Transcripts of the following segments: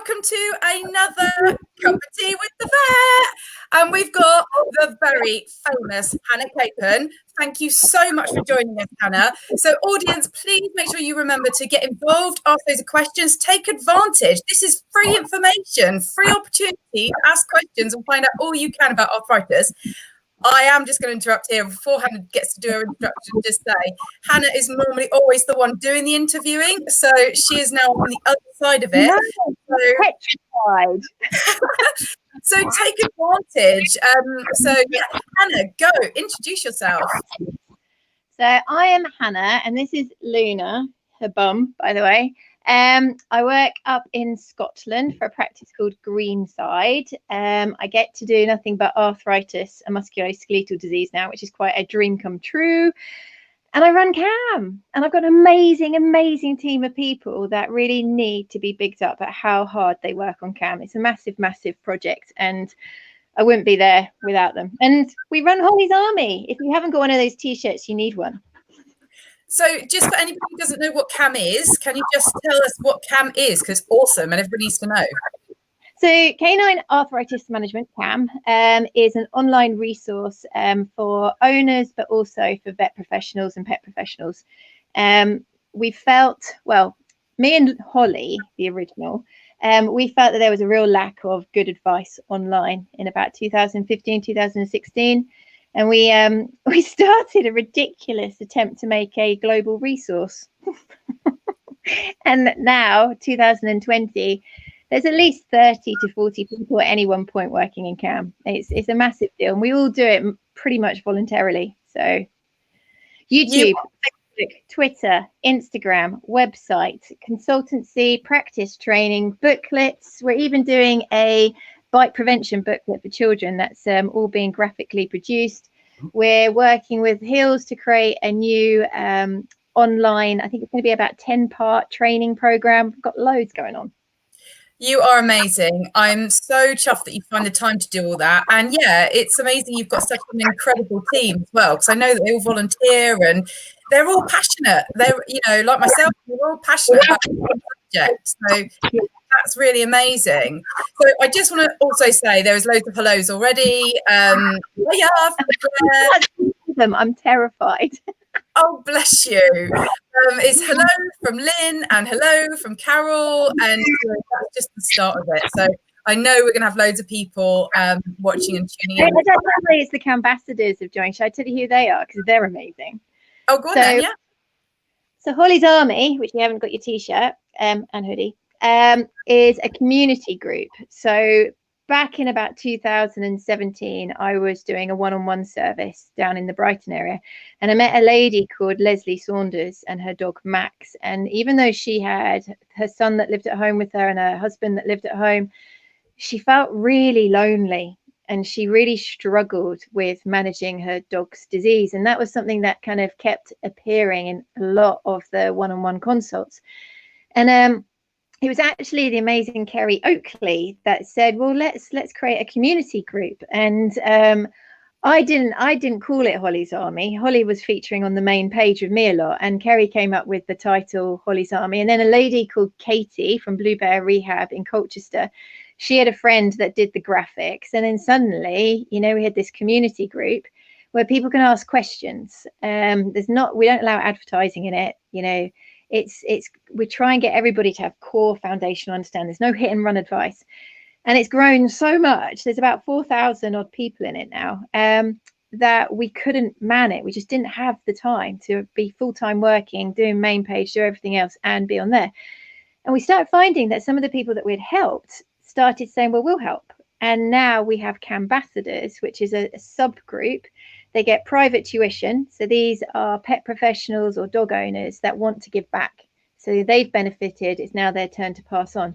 welcome to another Cuppa Tea with the Vet. And we've got the very famous Hannah Capon. Thank you so much for joining us, Hannah. So audience, please make sure you remember to get involved, ask those questions, take advantage. This is free information, free opportunity to ask questions and find out all you can about arthritis. I am just going to interrupt here before Hannah gets to do her introduction. Just say, Hannah is normally always the one doing the interviewing, so she is now on the other side of it. Petrified. So take advantage. Yeah, Hannah, go introduce yourself. So I am Hannah, and this is Luna, her bum, by the way. I work up in Scotland for a practice called Greenside. I get to do nothing but arthritis and musculoskeletal disease now, which is quite a dream come true. And I run CAM, and I've got an amazing team of people that really need to be bigged up at how hard they work on CAM. It's a massive project, and I wouldn't be there without them. And we run Holly's Army. If you haven't got one of those t-shirts, you need one. So just for anybody who doesn't know what CAM is, can you just tell us what CAM is? Because it's awesome and everybody needs to know. So Canine Arthritis Management, CAM, is an online resource for owners, but also for vet professionals and pet professionals. We felt, well, me and Holly, the original, we felt that there was a real lack of good advice online in about 2015, 2016. And we started a ridiculous attempt to make a global resource. And now, 2020, there's at least 30 to 40 people at any one point working in CAM. It's a massive deal, and we all do it pretty much voluntarily. So YouTube, Facebook, Twitter, Instagram, website, consultancy, practice training, booklets. We're even doing a bite prevention booklet for children that's all being graphically produced. We're working with Hills to create a new online, I think it's going to be about 10-part training program. We've got loads going on. You are amazing. I'm so chuffed that you find the time to do all that. And yeah, it's amazing you've got such an incredible team as well, because I know that they all volunteer and they're all passionate. They're, you know, like myself, we're all passionate about the subject. So that's really amazing. So I just want to also say there's loads of hellos already. I'm terrified. Oh, bless you. It's hello from Lynn and hello from Carol, and that's just the start of it. So I know we're going to have loads of people watching and tuning in. I don't know it's the ambassadors have joined. Should I tell you who they are? Because they're amazing. Oh, go on then, yeah. So Holly's Army, which you haven't got your t-shirt and hoodie, is a community group. So back in about 2017, I was doing a one-on-one service down in the Brighton area, and I met a lady called Leslie Saunders and her dog Max. And even though she had her son that lived at home with her and her husband that lived at home, she felt really lonely, and she really struggled with managing her dog's disease. And that was something that kind of kept appearing in a lot of the one-on-one consults. And it was actually the amazing Kerry Oakley that said, well, let's create a community group. And I didn't call it Holly's Army. Holly was featuring on the main page with me a lot, and Kerry came up with the title Holly's Army. And then a lady called Katie from Blue Bear Rehab in Colchester, she had a friend that did the graphics. And then suddenly, you know, we had this community group where people can ask questions. We don't allow advertising in it, you know. We try and get everybody to have core foundational understanding. There's no hit and run advice, and it's grown so much. There's about 4,000 odd people in it now, that we couldn't man it. We just didn't have the time to be full-time working, doing main page, do everything else, and be on there. And we started finding that some of the people that we'd helped started saying, well, we'll help. And now we have Cambassadors, which is a subgroup. They get private tuition. So these are pet professionals or dog owners that want to give back. So they've benefited. It's now their turn to pass on.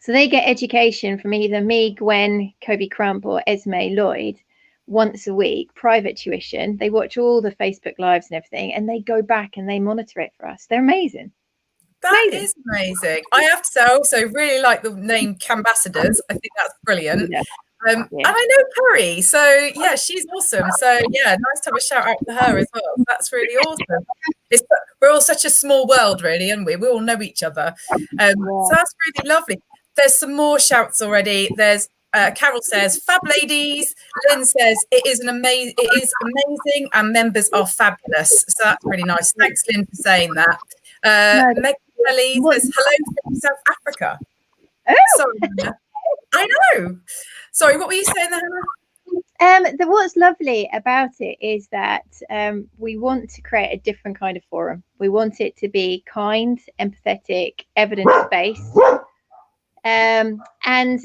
So they get education from either me, Gwen, Kobe Crump, or Esme Lloyd once a week, private tuition. They watch all the Facebook Lives and everything, and they go back and they monitor it for us. They're amazing. That is amazing. I have to say, I also really like the name Cambassadors. I think that's brilliant. Yeah. And I know Curry, so yeah, she's awesome. So yeah, nice to have a shout out to her as well. That's really awesome. We're all such a small world, really, aren't we? We all know each other. So that's really lovely. there's some more shouts already. There's Carol says, "Fab ladies." Lynn says, "It is amazing, and members are fabulous." So that's really nice. Thanks, Lynn, for saying that. Meg Kelly says, "Hello from South Africa." Oh. Sorry, Hannah. I know. Sorry, what were you saying there, Hannah? What's lovely about it is that we want to create a different kind of forum. We want it to be kind, empathetic, evidence-based, and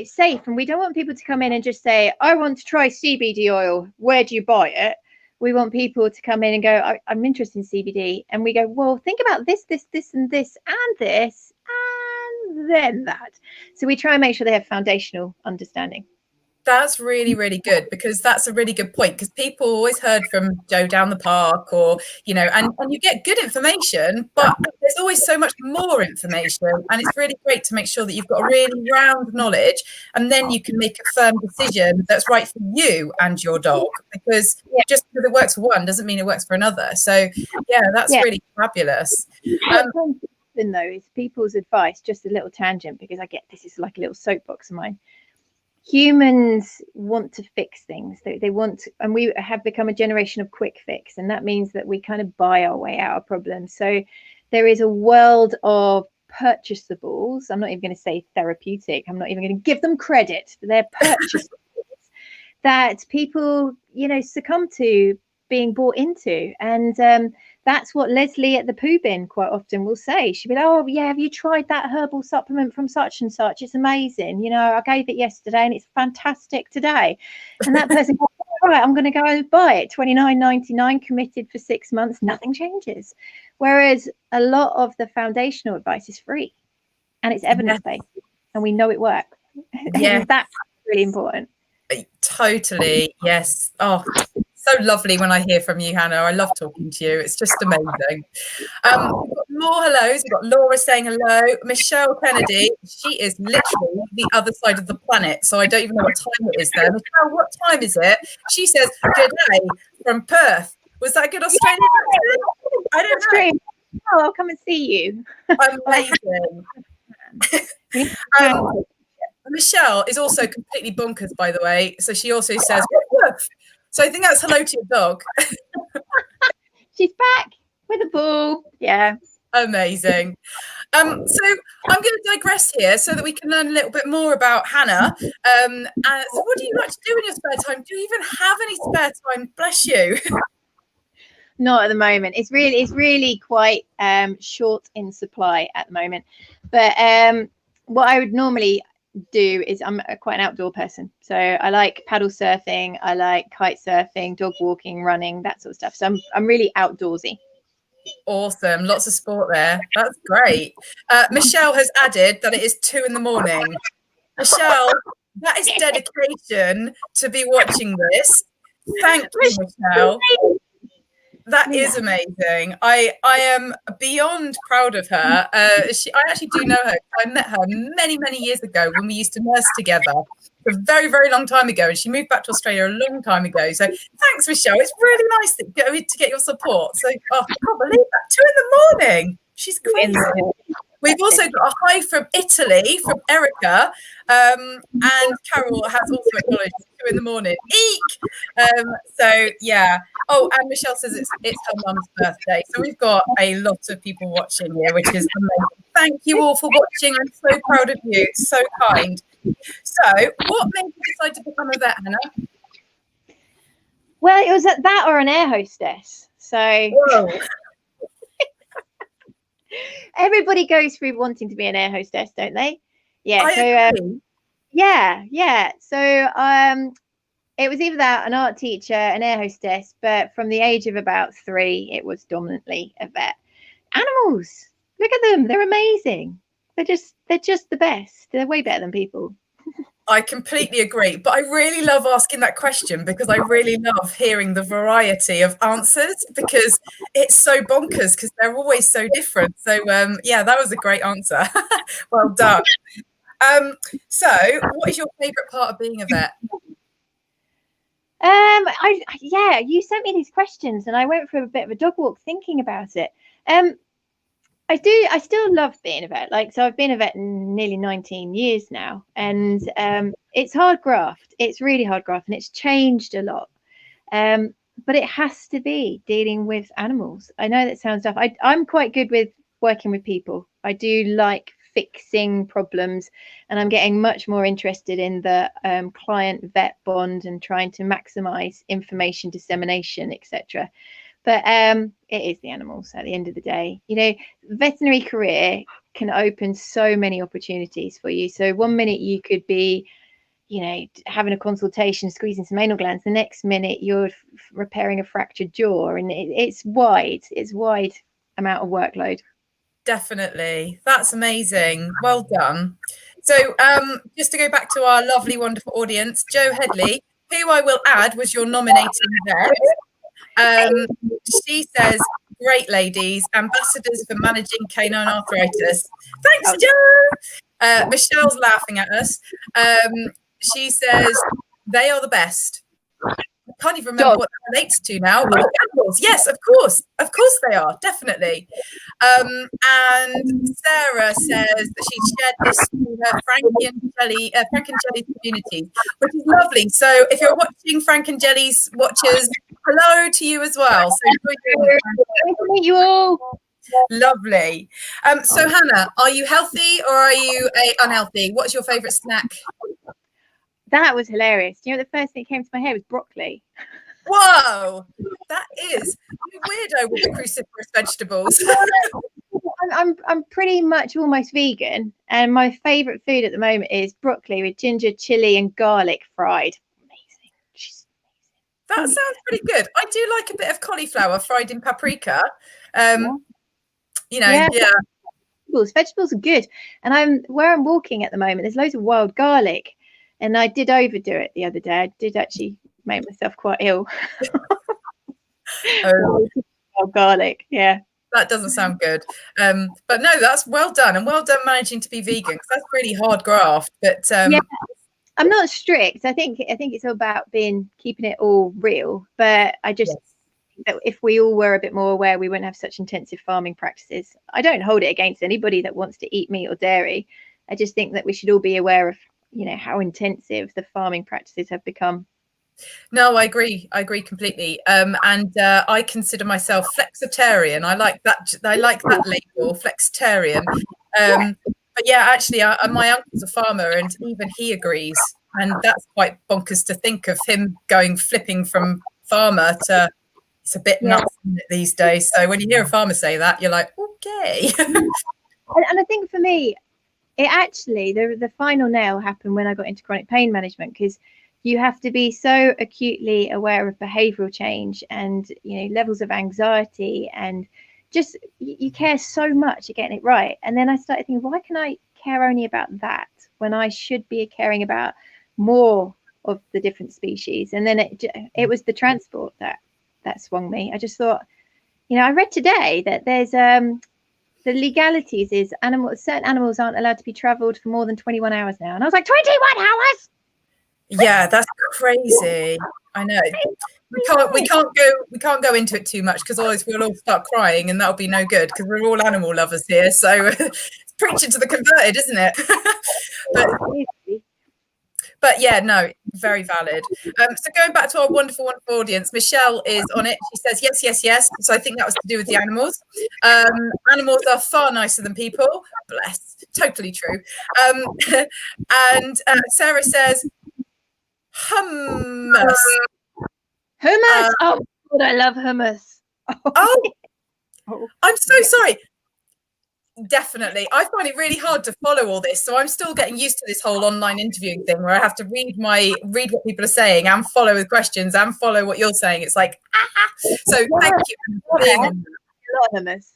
safe. And we don't want people to come in and just say, "I want to try CBD oil. Where do you buy it?" We want people to come in and go, "I'm interested in CBD," and we go, "Well, think about this, this, this, and this, and this, and then that." So we try and make sure they have foundational understanding. That's really, really good, because that's a really good point, because people always heard from Joe down the park, or, and you get good information, but there's always so much more information. And it's really great to make sure that you've got a really round knowledge, and then you can make a firm decision that's right for you and your dog, because just because it works for one doesn't mean it works for another. So, that's really fabulous. Though is people's advice, just a little tangent, because I get this is like a little soapbox of mine. Humans want to fix things. They want to, and we have become a generation of quick fix, and that means that we kind of buy our way out of problems. So there is a world of purchasables. I'm not even going to say therapeutic. I'm not even going to give them credit. They're purchasables that people, succumb to being bought into. And that's what Leslie at the poo bin quite often will say. She'll be like, "Oh yeah, have you tried that herbal supplement from such and such? It's amazing. I gave it yesterday and it's fantastic today." And that person goes, "All right, I'm going to go and buy it. $29.99, committed for 6 months. Nothing changes." Whereas a lot of the foundational advice is free and it's evidence-based, and we know it works. Yeah. That's really important. Totally. Yes. Oh, so lovely when I hear from you, Hannah. I love talking to you. It's just amazing. We've got more hellos. We've got Laura saying hello. Michelle Kennedy, she is literally the other side of the planet, so I don't even know what time it is there. Michelle, what time is it? She says, "Good day from Perth." Was that a good Australian accent? I don't know. Oh, I'll come and see you. Amazing. Michelle is also completely bonkers, by the way. So she also says, "Woof." So I think that's hello to your dog. She's back with a ball. Yeah. Amazing. So I'm going to digress here so that we can learn a little bit more about Hannah. So what do you like to do in your spare time? Do you even have any spare time? Bless you. Not at the moment. It's really quite short in supply at the moment. But what I would normally do is, I'm quite an outdoor person, so I like paddle surfing, I like kite surfing, dog walking, running, that sort of stuff. So I'm really outdoorsy. Awesome. Lots of sport there. That's great. Michelle has added that it is 2 a.m. Michelle, that is dedication to be watching this. Thank you, Michelle. That is amazing. I am beyond proud of her. I actually do know her. I met her many, many years ago when we used to nurse together, a very, very long time ago. And she moved back to Australia a long time ago. So thanks, Michelle. It's really nice to get your support. So I can't believe that. 2 a.m. She's crazy. We've also got a hi from Italy, from Erica, and Carol has also acknowledged 2 a.m. Eek! So yeah. Oh, and Michelle says it's her mum's birthday. So we've got a lot of people watching here, which is amazing. Thank you all for watching. I'm so proud of you. It's so kind. So what made you decide to become a vet, Hannah? Well, it was that or an air hostess. So whoa. Everybody goes through wanting to be an air hostess, don't they? Yeah. Yeah. So it was either that, an art teacher, an air hostess, but from the age of about 3, it was dominantly a vet. Animals, look at them, they're amazing. They're just the best. They're way better than people. I completely agree, but I really love asking that question because I really love hearing the variety of answers, because it's so bonkers because they're always so different. So yeah, that was a great answer. Well done. So what is your favorite part of being a vet? Yeah, you sent me these questions and I went for a bit of a dog walk thinking about it. I I still love being a vet. Like, so I've been a vet nearly 19 years now, and it's hard graft. It's really hard graft, and it's changed a lot. But it has to be dealing with animals. I know that sounds tough. I'm quite good with working with people. I do like fixing problems, and I'm getting much more interested in the client vet bond and trying to maximize information dissemination, etc. But it is the animals at the end of the day. You know, veterinary career can open so many opportunities for you. So one minute you could be, you know, having a consultation, squeezing some anal glands. The next minute you're repairing a fractured jaw, and it's wide amount of workload. Definitely. That's amazing. Well done. So just to go back to our lovely, wonderful audience, Jo Headley, who I will add was your nominating vet. She says, great ladies, ambassadors for managing canine arthritis. Thanks, Jo. Michelle's laughing at us. She says, they are the best. I can't even remember what that relates to now. Oh, animals. Yes, of course. Of course they are. Definitely. And Sarah says that she shared this to her Frank and Jelly community, which is lovely. So if you're watching Frank and Jelly's watchers, hello to you as well. So nice to meet you all. Lovely. So Hannah, are you healthy or are you unhealthy? What's your favourite snack? That was hilarious. You know, the first thing that came to my head was broccoli. Whoa, that is weirdo with the cruciferous vegetables. I'm pretty much almost vegan, and my favourite food at the moment is broccoli with ginger, chili, and garlic fried. Amazing. That sounds pretty good. I do like a bit of cauliflower fried in paprika. You know, yeah. Vegetables are good, and where I'm walking at the moment, there's loads of wild garlic. And I did overdo it the other day. I did actually make myself quite ill. Oh, garlic, yeah. That doesn't sound good. But no, that's well done, and well done managing to be vegan, because that's really hard graft. But yeah, I'm not strict. I think it's all about keeping it all real. But I just think that if we all were a bit more aware, we wouldn't have such intensive farming practices. I don't hold it against anybody that wants to eat meat or dairy. I just think that we should all be aware of, you know, how intensive the farming practices have become. No, I agree completely. And I consider myself flexitarian. I like that label, flexitarian. But yeah, actually, my uncle's a farmer, and even he agrees. And that's quite bonkers to think of him flipping from farmer to, it's a bit nuts these days. So when you hear a farmer say that, you're like, okay. And I think for me, it actually, the final nail happened when I got into chronic pain management, because you have to be so acutely aware of behavioural change and, you know, levels of anxiety, and just you care so much at getting it right. And then I started thinking, why can I care only about that when I should be caring about more of the different species? And then it was the transport that swung me. I just thought, you know, I read today that there's the legalities is certain animals aren't allowed to be travelled for more than 21 hours now. And I was like, 21 hours? Yeah, that's crazy. I know. We can't go into it too much, because otherwise we'll all start crying, and that'll be no good, because we're all animal lovers here. So it's preaching to the converted, isn't it? But yeah, no, very valid. So going back to our wonderful audience, Michelle is on it. She says, yes. So I think that was to do with the animals. Animals are far nicer than people. Bless. Totally true. And Sarah says, hummus. Oh, God, I love hummus. I'm so sorry. Definitely. I find it really hard to follow all this. So I'm still getting used to this whole online interviewing thing, where I have to read what people are saying and follow the questions and follow what you're saying. It's like, So thank you for being on. Hummus.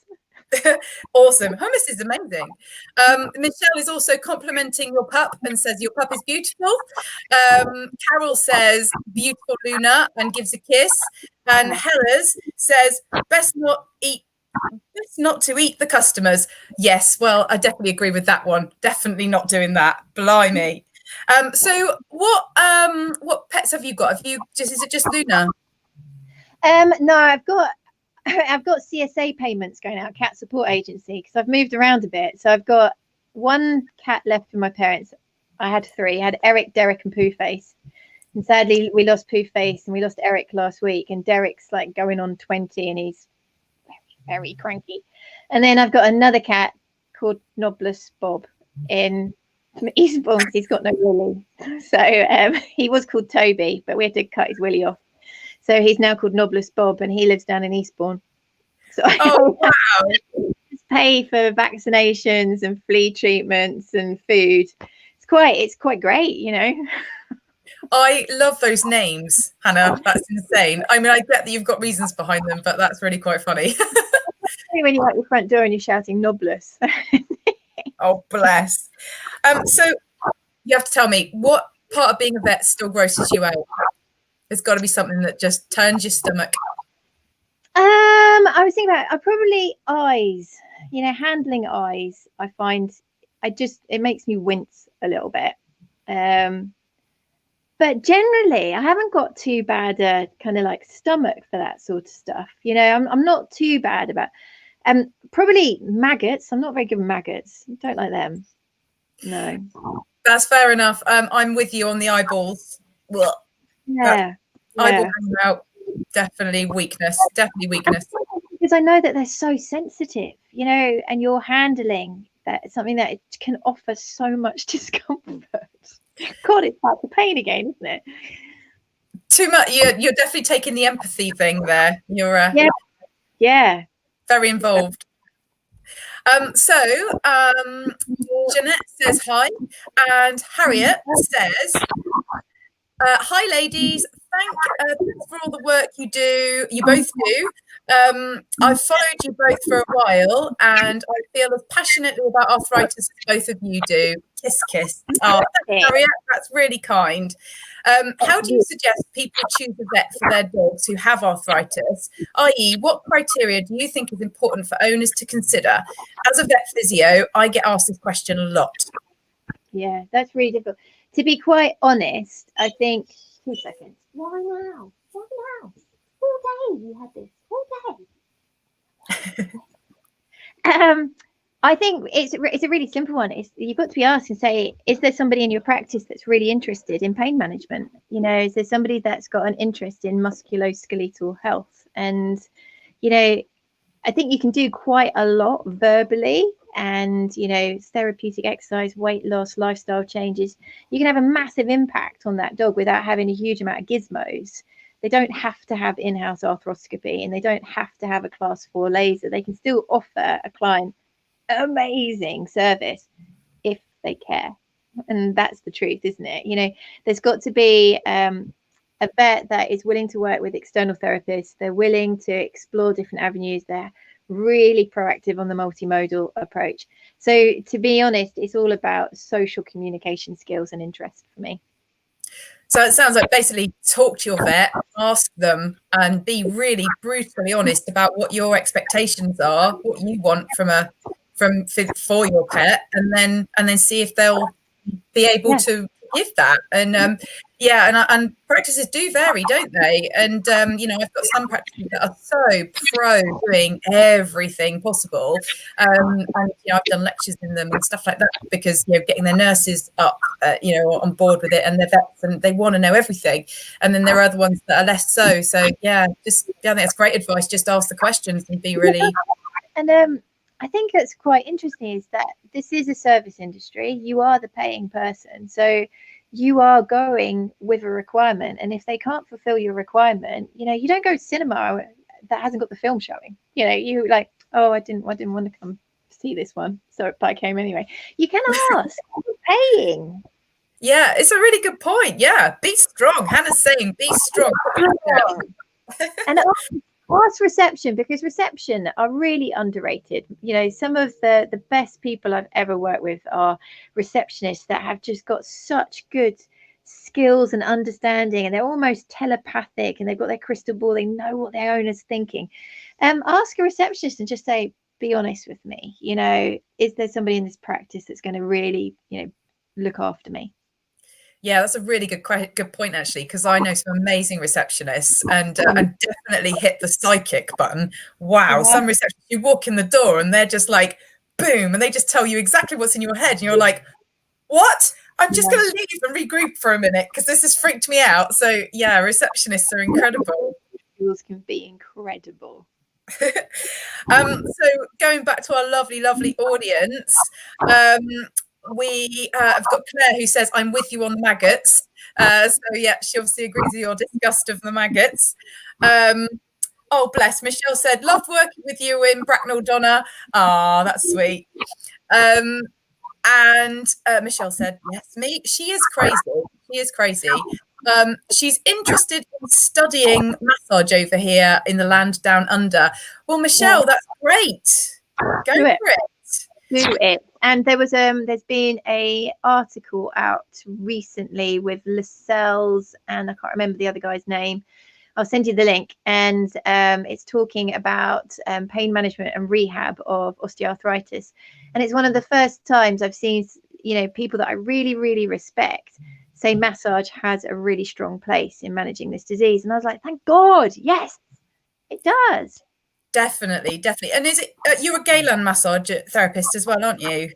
Awesome. Hummus is amazing. Michelle is also complimenting your pup and says your pup is beautiful. Carol says beautiful Luna and gives a kiss. And Hellas says best not to eat the customers. Yes, well, I definitely agree with that one. Definitely not doing that. Blimey. So what pets have you got? Is it just Luna? No, I've got CSA payments going out, cat support agency, because I've moved around a bit. So I've got one cat left with my parents. I had three. I had Eric, Derek, and Pooh Face. And sadly, we lost Pooh Face and we lost Eric last week. And Derek's like going on 20 and he's very, very cranky. And then I've got another cat called Noblus Bob in Eastbourne because he's got no willy. So he was called Toby, but we had to cut his willy off. So he's now called Noblus Bob and he lives down in Eastbourne. So wow. pay for vaccinations and flea treatments and food. It's quite great, you know. I love those names, Hannah. That's insane. I mean, I get that you've got reasons behind them, but that's really quite funny. When you're at your front door and you're shouting Noblus. Oh, bless. So you have to tell me, what part of being a vet still grosses you out? There's got to be something that just turns your stomach. I was thinking about probably eyes. You know, handling eyes. I find it makes me wince a little bit. But generally, I haven't got too bad a kind of like stomach for that sort of stuff. You know, I'm not too bad about. Probably maggots. I'm not very good with maggots. Don't like them. No. That's fair enough. I'm with you on the eyeballs. Ugh. Yeah. Eyeball out. Definitely weakness. Because I know that they're so sensitive, you know, and you're handling that something that it can offer so much discomfort. God, it's back to pain again, isn't it? Too much. You're definitely taking the empathy thing there. You're yeah, very involved. So Jeanette says hi, and Harriet says, hi ladies, thanks for all the work you both do. I've followed you both for a while and I feel as passionately about arthritis as both of you do. Kiss, kiss. Oh, Harriet, that's really kind. How do you suggest people choose a vet for their dogs who have arthritis? I.e., what criteria do you think is important for owners to consider? As a vet physio, I get asked this question a lot. Yeah, that's really difficult. To be quite honest, I think 2 seconds. Why now? All day you had this. All day. I think it's a really simple one. You've got to be asked and say, is there somebody in your practice that's really interested in pain management? You know, is there somebody that's got an interest in musculoskeletal health? And, you know, I think you can do quite a lot verbally and, you know, therapeutic exercise, weight loss, lifestyle changes. You can have a massive impact on that dog without having a huge amount of gizmos. They don't have to have in-house arthroscopy and they don't have to have a class 4 laser. They can still offer a client amazing service if they care. And that's the truth, isn't it? You know, there's got to be a vet that is willing to work with external therapists. They're willing to explore different avenues. They're really proactive on the multimodal approach. So to be honest, it's all about social communication skills and interest for me. So it sounds like basically talk to your vet, ask them, and be really brutally honest about what your expectations are, what you want for your pet, and then see if they'll be able to give that. And and practices do vary, don't they? And you know, I've got some practices that are so pro doing everything possible, and you know, I've done lectures in them and stuff like that because, you know, getting their nurses up, you know, on board with it, and their vets, and they want to know everything. And then there are other ones that are less so. So yeah, I think that's great advice. Just ask the questions and be really. And I think it's quite interesting is that this is a service industry. You are the paying person. So you are going with a requirement. And if they can't fulfill your requirement, you know, you don't go to cinema that hasn't got the film showing. You know, you like, oh, I didn't want to come see this one. So I came anyway. You can ask. You're paying. Yeah, it's a really good point. Yeah, be strong. Hannah's saying be strong. And ask reception, because reception are really underrated. You know, some of the best people I've ever worked with are receptionists that have just got such good skills and understanding, and they're almost telepathic, and they've got their crystal ball. They know what their owner's thinking. Ask a receptionist and just say, be honest with me. You know, is there somebody in this practice that's going to really, you know, look after me? Yeah, that's a really good point, actually, because I know some amazing receptionists and definitely hit the psychic button. Wow, Yeah. some receptionists, you walk in the door and they're just like, boom, and they just tell you exactly what's in your head. And you're like, what? I'm just going to leave and regroup for a minute because this has freaked me out. So, yeah, receptionists are incredible. Tools can be incredible. So going back to our lovely audience, we have got Claire who says, I'm with you on the maggots. So yeah, she obviously agrees with your disgust of the maggots. Oh, bless. Michelle said, loved working with you in Bracknell, Donna. Ah, that's sweet. And Michelle said, yes, me. She is crazy. She is crazy. She's interested in studying massage over here in the land down under. Well, Michelle, that's great. Go for it. Do it. And there was there's been a article out recently with Lascelles, and I can't remember the other guy's name. I'll send you the link. And it's talking about pain management and rehab of osteoarthritis. And it's one of the first times I've seen, you know, people that I really, really respect say massage has a really strong place in managing this disease. And I was like, thank God, yes, it does. Definitely. And is it you're a Galen massage therapist as well, aren't you?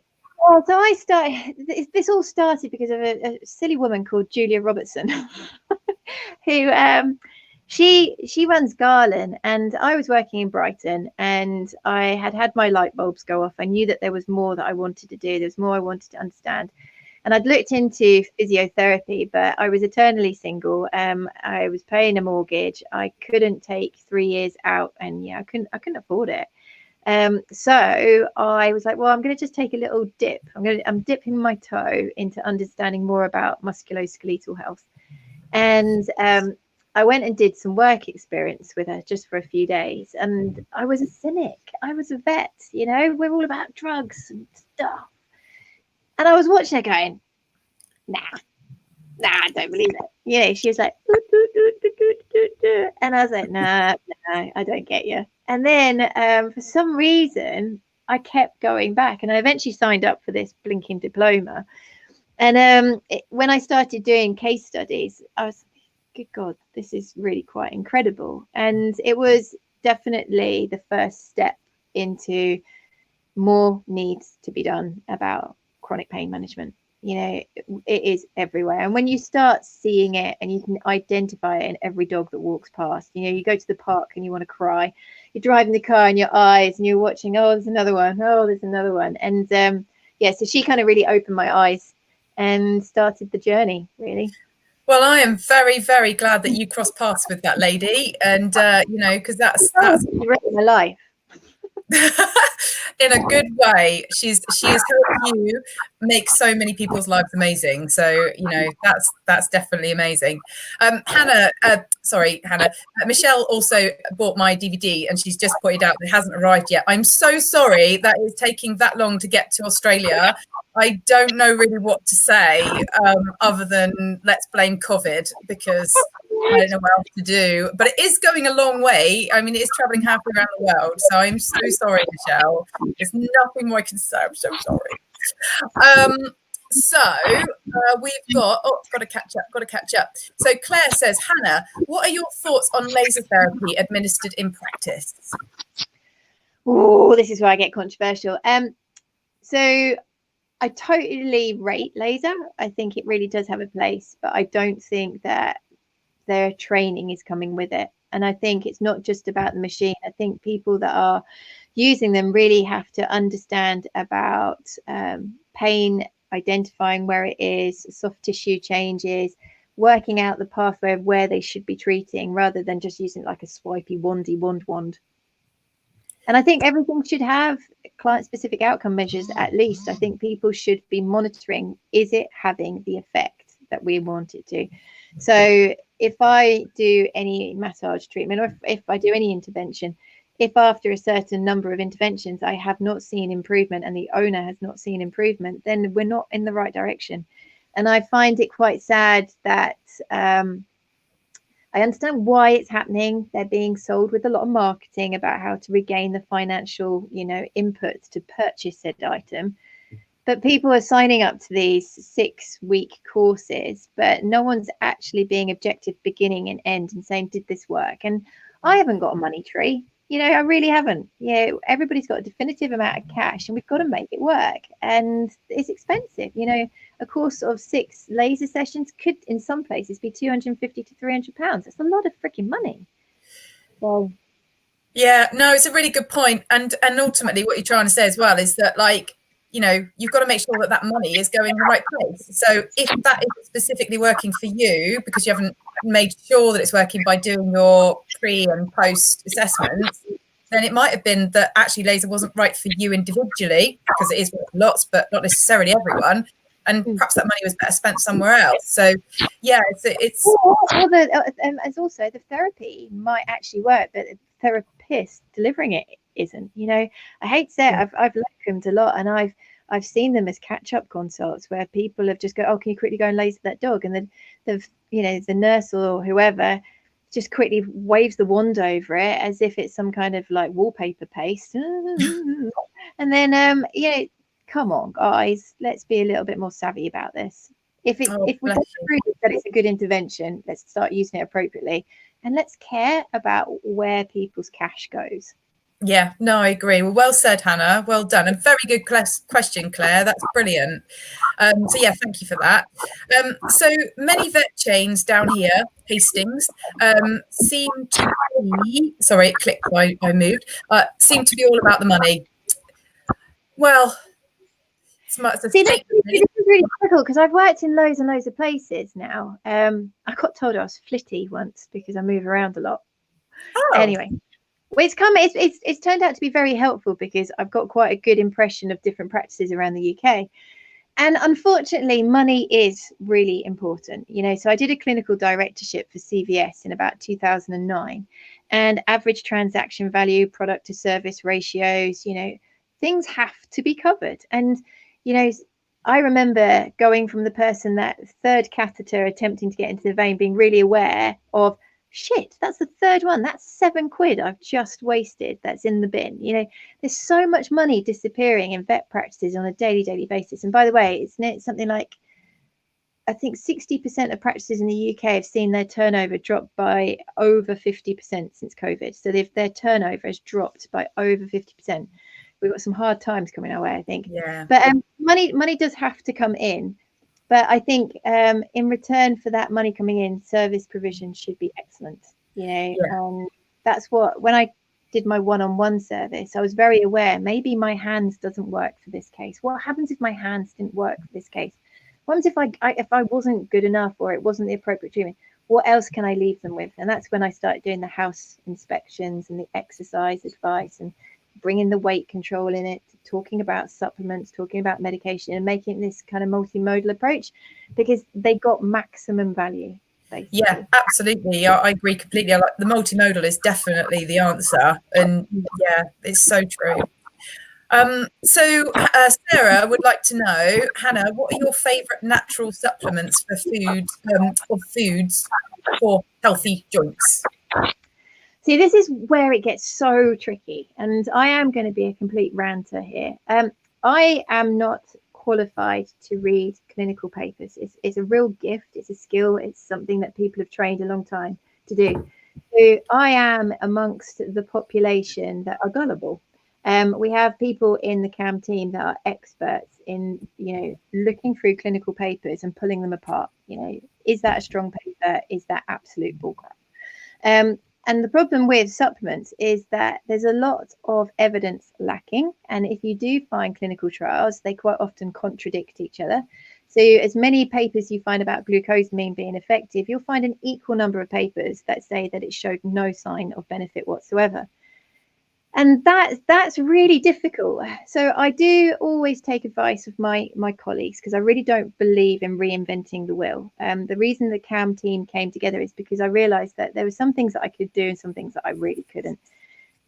Well, so I started. This all started because of a silly woman called Julia Robertson, who she runs Garland, and I was working in Brighton, and I had my light bulbs go off. I knew that there was more that I wanted to do. There was more I wanted to understand. And I'd looked into physiotherapy, but I was eternally single. I was paying a mortgage. I couldn't take 3 years out, and yeah, I couldn't afford it. So I was like, well, I'm going to just take a little dip. I'm dipping my toe into understanding more about musculoskeletal health. And I went and did some work experience with her just for a few days. And I was a cynic. I was a vet, you know, we're all about drugs and stuff. And I was watching her going, nah, I don't believe it. You know, she was like, and I was like, nah, I don't get you. And then for some reason, I kept going back, and I eventually signed up for this blinking diploma. And when I started doing case studies, I was, good God, this is really quite incredible. And it was definitely the first step into more needs to be done about chronic pain management. You know, it is everywhere. And when you start seeing it and you can identify it in every dog that walks past, you know, you go to the park and you want to cry, you're driving the car in your eyes and you're watching, oh, there's another one. Oh, there's another one. And yeah, so she kind of really opened my eyes and started the journey, really. Well, I am very, very glad that you crossed paths with that lady. And, you know, because that's written my life. In a good way. She has helped you make so many people's lives amazing. So, you know, that's definitely amazing. Hannah, Michelle also bought my DVD, and she's just pointed out it hasn't arrived yet. I'm so sorry that it's taking that long to get to Australia. I don't know really what to say other than let's blame COVID, because I don't know what else to do. But it is going a long way. I mean, it is traveling halfway around the world. So I'm so sorry, Michelle. There's nothing more I can say. I'm so sorry. We've got to catch up. So Claire says, Hannah, what are your thoughts on laser therapy administered in practice? Oh, this is where I get controversial. So I totally rate laser. I think it really does have a place, but I don't think that their training is coming with it. And I think it's not just about the machine. I think people that are using them really have to understand about pain, identifying where it is, soft tissue changes, working out the pathway of where they should be treating, rather than just using like a swipey wand. And I think everything should have client-specific outcome measures, at least. I think people should be monitoring, is it having the effect that we want it to? So if I do any massage treatment, or if I do any intervention, if after a certain number of interventions I have not seen improvement and the owner has not seen improvement, then we're not in the right direction. And I find it quite sad that I understand why it's happening. They're being sold with a lot of marketing about how to regain the financial, you know, input to purchase said item. But people are signing up to these 6-week courses, but no one's actually being objective beginning and end and saying, did this work? And I haven't got a money tree. I really haven't. Everybody's got a definitive amount of cash and we've got to make it work. And it's expensive. A course of 6 laser sessions could, in some places, be £250 to £300. That's a lot of freaking money. Well, yeah, no, it's a really good point. And ultimately what you're trying to say as well is that, like, you've got to make sure that that money is going the right place. So if that is specifically working for you because you haven't made sure that it's working by doing your pre and post assessments, then it might have been that actually laser wasn't right for you individually, because it is for lots, but not necessarily everyone. And perhaps that money was better spent somewhere else. So yeah, it's as also the therapy might actually work, but the therapist delivering it isn't. I hate to say it, I've locumed a lot, and I've seen them as catch-up consults where people have just go, oh, can you quickly go and laser that dog? And then the nurse or whoever just quickly waves the wand over it as if it's some kind of like wallpaper paste. And then come on, guys, let's be a little bit more savvy about this. If we can prove that it's a good intervention, let's start using it appropriately, and let's care about where people's cash goes. Yeah, no, I agree. Well said, Hannah. Well done. A very good question, Claire. That's brilliant. So yeah, thank you for that. So many vet chains down here, Hastings, seem to be, sorry, it clicked, I moved, seem to be all about the money. Well, this is really difficult because I've worked in loads and loads of places now. I got told I was flitty once because I move around a lot. Oh. Anyway, it's turned out to be very helpful because I've got quite a good impression of different practices around the UK. And unfortunately, money is really important. So I did a clinical directorship for CVS in about 2009, and average transaction value, product to service ratios, things have to be covered. And I remember going from the person that third catheter attempting to get into the vein, being really aware of, shit, that's the third one. That's £7 I've just wasted. That's in the bin. There's so much money disappearing in vet practices on a daily basis. And by the way, it's something like, I think 60% of practices in the UK have seen their turnover drop by over 50% since COVID. So their turnover has dropped by over 50%. We've got some hard times coming our way, I think. Yeah. But money does have to come in. But I think in return for that money coming in, service provision should be excellent. That's what, when I did my one-on-one service, I was very aware, maybe my hands doesn't work for this case. What happens if my hands didn't work for this case? What happens if I wasn't good enough or it wasn't the appropriate treatment? What else can I leave them with? And that's when I started doing the house inspections and the exercise advice and bringing the weight control in it, talking about supplements, talking about medication, and making this kind of multimodal approach, because they got maximum value. Basically. Yeah, absolutely. I agree completely. The multimodal is definitely the answer. And yeah, it's so true. So Sarah would like to know, Hannah, what are your favourite natural supplements for foods for healthy joints? See, this is where it gets so tricky, and I am going to be a complete ranter here. I am not qualified to read clinical papers. It's a real gift. It's a skill. It's something that people have trained a long time to do. So I am amongst the population that are gullible. We have people in the CAM team that are experts in, looking through clinical papers and pulling them apart. Is that a strong paper? Is that absolute bullcrap? And the problem with supplements is that there's a lot of evidence lacking. And if you do find clinical trials, they quite often contradict each other. So as many papers you find about glucosamine being effective, you'll find an equal number of papers that say that it showed no sign of benefit whatsoever. And that's really difficult. So I do always take advice of my colleagues, because I really don't believe in reinventing the wheel. The reason the CAM team came together is because I realized that there were some things that I could do and some things that I really couldn't.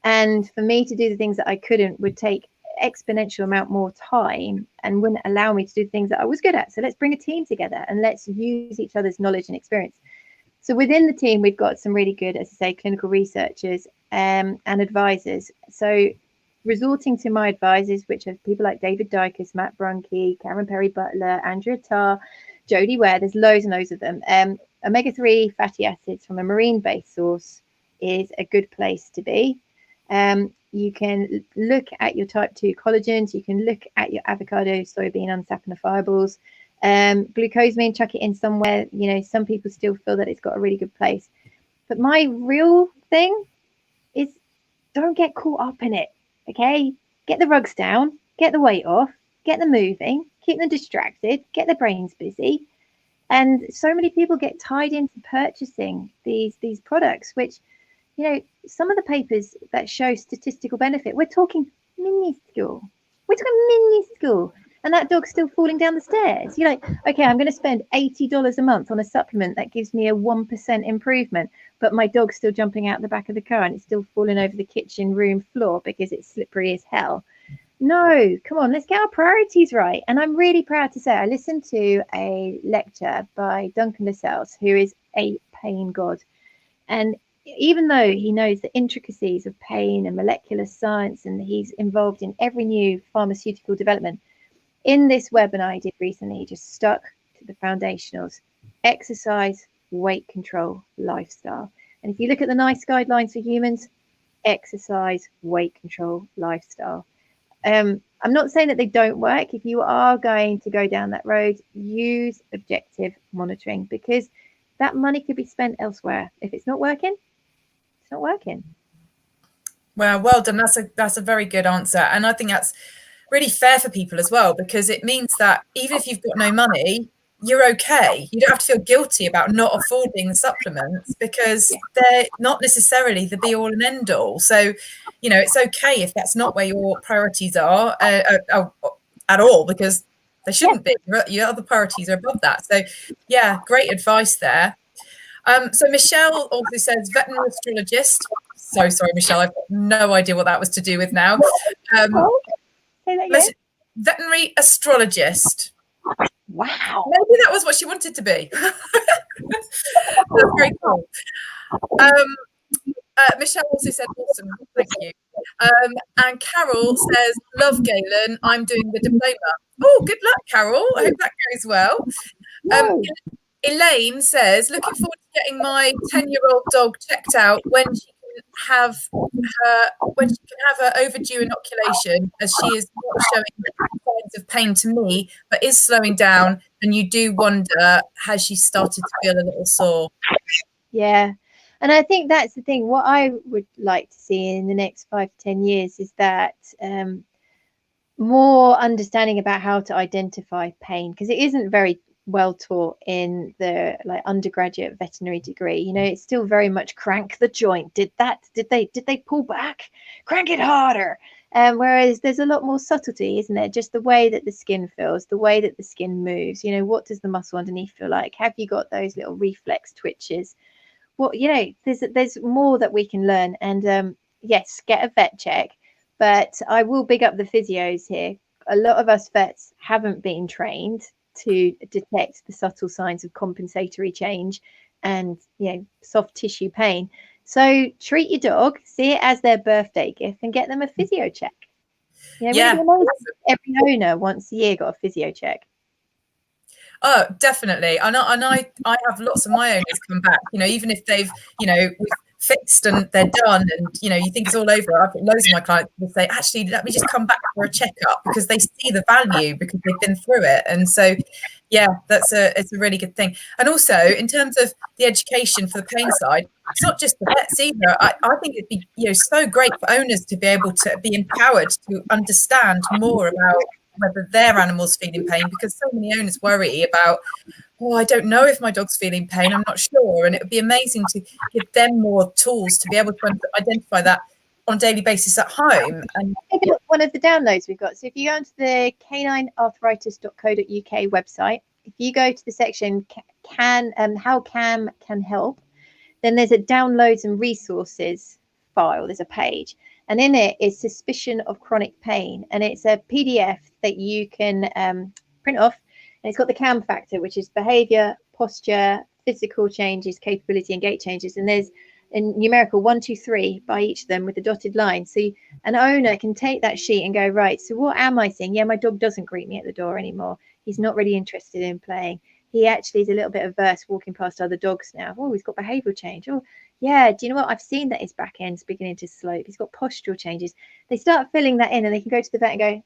And for me to do the things that I couldn't would take exponential amount more time and wouldn't allow me to do things that I was good at. So let's bring a team together and let's use each other's knowledge and experience. So within the team, we've got some really good, as I say, clinical researchers and advisors. So resorting to my advisors, which are people like David Dykes, Matt Brunke, Karen Perry Butler, Andrea Tarr, Jodie Ware. There's loads and loads of them. Omega-3 fatty acids from a marine-based source is a good place to be. You can look at your type 2 collagens. You can look at your avocado, soybean, unsaponifiables. Glucosamine, chuck it in somewhere. You know, some people still feel that it's got a really good place. But my real thing is don't get caught up in it, okay? Get the rugs down, get the weight off, get them moving, keep them distracted, get their brains busy. And so many people get tied into purchasing these products, which, you know, some of the papers that show statistical benefit, we're talking minuscule. We're talking minuscule. And that dog's still falling down the stairs. You're like, okay, I'm going to spend $80 a month on a supplement that gives me a 1% improvement, but my dog's still jumping out the back of the car and it's still falling over the kitchen room floor because it's slippery as hell. No, come on, let's get our priorities right. And I'm really proud to say I listened to a lecture by Duncan Lascelles, who is a pain god. And even though he knows the intricacies of pain and molecular science, and he's involved in every new pharmaceutical development, in this webinar I did recently, he just stuck to the foundationals: exercise, weight control, lifestyle. And if you look at the NICE guidelines for humans, exercise, weight control, lifestyle. I'm not saying that they don't work. If you are going to go down that road, use objective monitoring, because that money could be spent elsewhere. If it's not working, it's not working. Well done. That's a very good answer. And I think that's really fair for people as well, because it means that even if you've got no money, you're okay. You don't have to feel guilty about not affording the supplements, because they're not necessarily the be all and end all. So, you know, it's okay if that's not where your priorities are at all, because they shouldn't be. Your other priorities are above that. So, yeah, great advice there. So Michelle also says veterinary astrologist. So sorry, Michelle, I've got no idea what that was to do with now. Say that again. Veterinary astrologist. Wow. Maybe that was what she wanted to be. That's very cool. Michelle also said, awesome, thank you. And Carol says, love Galen, I'm doing the diploma. Oh, good luck, Carol. I hope that goes well. Elaine says, looking forward to getting my 10-year-old dog checked out when she can have her overdue inoculation, as she is not showing signs of pain to me, but is slowing down. And you do wonder, has she started to feel a little sore? Yeah. And I think that's the thing. What I would like to see in the next 5 to 10 years is that more understanding about how to identify pain, because it isn't very well taught in the undergraduate veterinary degree. You know, it's still very much crank the joint. Did they pull back? Crank it harder. Whereas there's a lot more subtlety, isn't there? Just the way that the skin feels, the way that the skin moves. You know, what does the muscle underneath feel like? Have you got those little reflex twitches? Well, you know, there's more that we can learn. And yes, get a vet check. But I will big up the physios here. A lot of us vets haven't been trained to detect the subtle signs of compensatory change and, you know, soft tissue pain. So treat your dog, see it as their birthday gift, and get them a physio check. You know, every owner once a year got a physio check. Oh, definitely. And I have lots of my owners come back, you know, even if they've, you know, we've fixed and they're done and, you know, you think it's all over. I've got loads of my clients who say, actually, let me just come back for a checkup, because they see the value, because they've been through it. And so, yeah, it's a really good thing. And also, in terms of the education for the pain side, it's not just the vets either. I think it'd be, you know, so great for owners to be able to be empowered to understand more about whether their animal's feeling pain, because so many owners worry about, oh, I don't know if my dog's feeling pain, I'm not sure. And it would be amazing to give them more tools to be able to identify that on a daily basis at home. And one of the downloads we've got. So if you go onto the caninearthritis.co.uk website, if you go to the section how CAM can help, then there's a downloads and resources file. There's a page. And in it is suspicion of chronic pain. And it's a PDF that you can print off. And it's got the CAM factor, which is behavior, posture, physical changes, capability, and gait changes. And there's in numerical 1, 2, 3 by each of them with the dotted line. So an owner can take that sheet and go, right, so what am I seeing? Yeah, my dog doesn't greet me at the door anymore. He's not really interested in playing. He actually is a little bit averse walking past other dogs now. Oh, he's got behavioural change. Oh, yeah, do you know what? I've seen that his back end's beginning to slope. He's got postural changes. They start filling that in and they can go to the vet and go,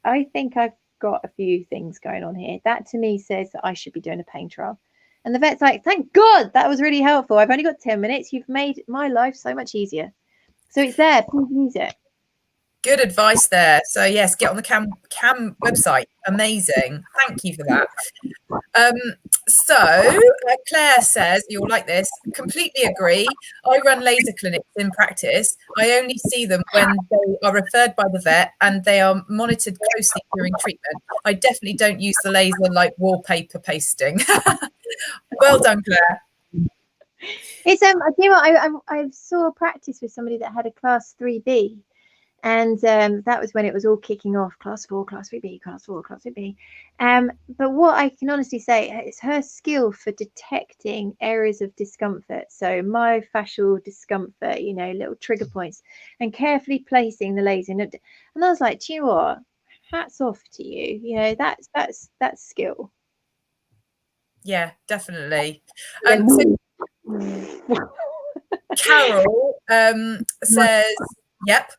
I think I've got a few things going on here. That to me says that I should be doing a pain trial. And the vet's like, thank God, that was really helpful. I've only got 10 minutes. You've made my life so much easier. So it's there. Please use it. Good advice there. So yes, get on the CAM website. Amazing. Thank you for that. So Claire says, you'll like this, completely agree. I run laser clinics in practice. I only see them when they are referred by the vet and they are monitored closely during treatment. I definitely don't use the laser like wallpaper pasting. Well done, Claire. It's I tell you what, I saw a practice with somebody that had a class 3B. And that was when it was all kicking off, class 4, class 3B, class 4, class 3B. But what I can honestly say is her skill for detecting areas of discomfort. So myofascial discomfort, you know, little trigger points, and carefully placing the laser. And I was like, do you know what? Hats off to you. You know, that's skill. Yeah, definitely. So Carol says, yep.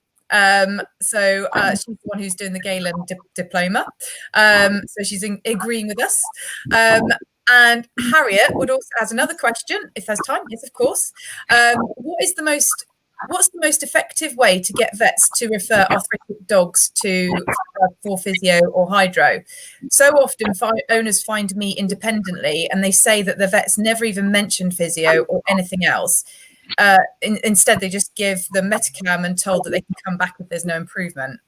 So she's the one who's doing the Galen diploma. So she's agreeing with us. And Harriet would also has another question, if there's time. Yes, of course. What's the most effective way to get vets to refer arthritic dogs to for physio or hydro? So often owners find me independently and they say that the vets never even mentioned physio or anything else. Instead, they just give the Metacam and told that they can come back if there's no improvement.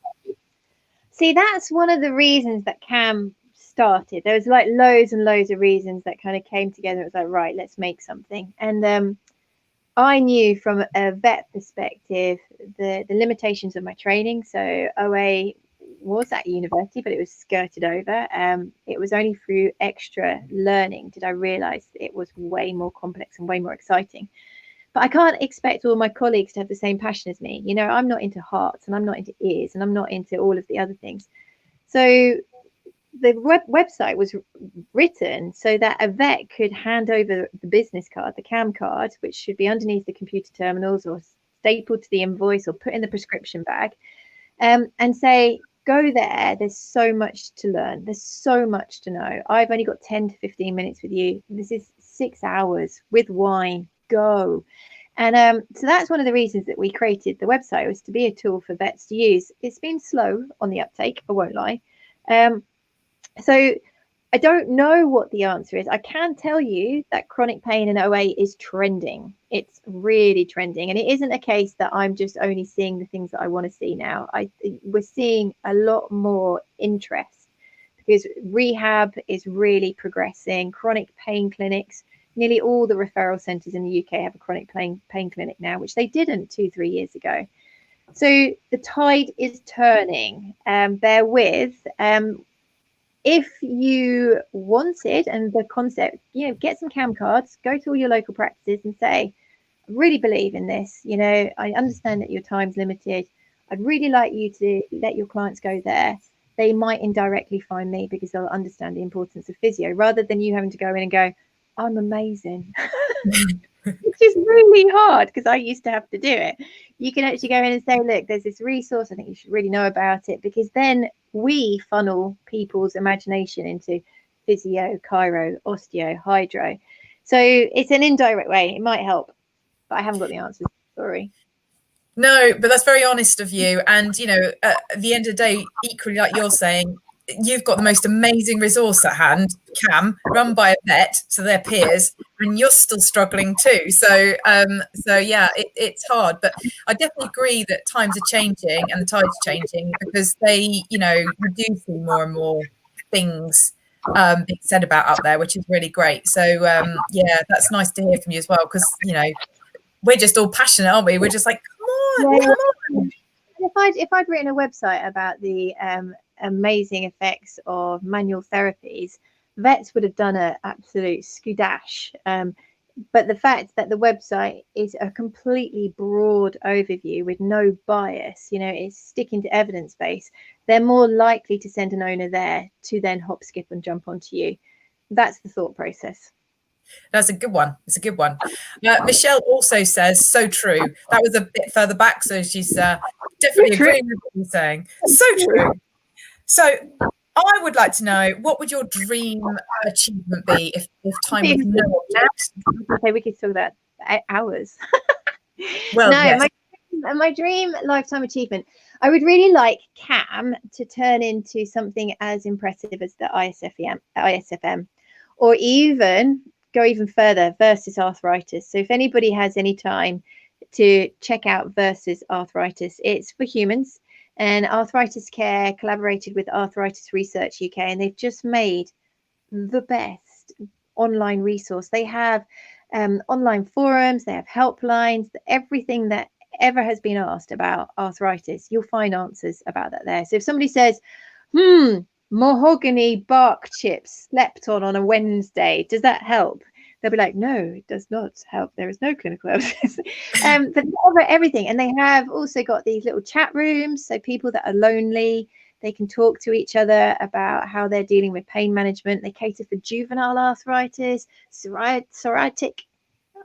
See, that's one of the reasons that CAM started. There was like loads and loads of reasons that kind of came together. It was like, right, let's make something. And I knew from a vet perspective the limitations of my training. So OA was at university, but it was skirted over. It was only through extra learning did I realize that it was way more complex and way more exciting. But I can't expect all my colleagues to have the same passion as me. You know, I'm not into hearts and I'm not into ears and I'm not into all of the other things. So the website was written so that a vet could hand over the business card, the CAM card, which should be underneath the computer terminals or stapled to the invoice or put in the prescription bag, and say, go there. There's so much to learn. There's so much to know. I've only got 10 to 15 minutes with you. This is 6 hours with wine. Go. And so that's one of the reasons that we created the website, was to be a tool for vets to use. It's been slow on the uptake, I won't lie. So I don't know what the answer is. I can tell you that chronic pain in OA is trending. It's really trending. And it isn't a case that I'm just only seeing the things that I want to see now. We're seeing a lot more interest because rehab is really progressing. Chronic pain clinics, nearly all the referral centres in the UK have a chronic pain clinic now, which they didn't 2-3 years ago. So the tide is turning. Bear with. If you wanted, and the concept, you know, get some CAM cards, go to all your local practices and say, I really believe in this. You know, I understand that your time's limited. I'd really like you to let your clients go there. They might indirectly find me because they'll understand the importance of physio, rather than you having to go in and go, I'm amazing. Which is really hard because I used to have to do it. You can actually go in and say, look, there's this resource. I think you should really know about it, because then we funnel people's imagination into physio, chiro, osteo, hydro. So it's an indirect way. It might help, but I haven't got the answers. Sorry. No, but that's very honest of you. And, you know, at the end of the day, equally like you're saying, you've got the most amazing resource at hand, CAM, run by a vet, so their peers, and you're still struggling too. So yeah, it's hard. But I definitely agree that times are changing and the tide's changing, because they, you know, you do see more and more things being said about out there, which is really great. So yeah, that's nice to hear from you as well, because, you know, we're just all passionate, aren't we? We're just like, come on. If I'd written a website about the amazing effects of manual therapies, vets would have done an absolute skoodash. But the fact that the website is a completely broad overview with no bias, it's sticking to evidence base, they're more likely to send an owner there to then hop, skip and jump onto you. That's the thought process. That's a good one. It's a good one. Michelle also says, so true. That was a bit further back, so she's definitely agreeing with what you're saying. So true. So I would like to know, what would your dream achievement be if time was no object? Okay, we could talk about hours. Well, no, yes. my dream lifetime achievement, I would really like CAM to turn into something as impressive as the ISFM, or even go even further, versus arthritis. So if anybody has any time to check out Versus Arthritis, it's for humans, and Arthritis Care collaborated with Arthritis Research UK, and they've just made the best online resource. They have online forums, they have helplines, everything that ever has been asked about arthritis, you'll find answers about that there. So if somebody says, mahogany bark chips slept on a Wednesday, does that help? They'll be like, no, it does not help. There is no clinical evidence. But they cover everything. And they have also got these little chat rooms. So people that are lonely, they can talk to each other about how they're dealing with pain management. They cater for juvenile arthritis, psoriatic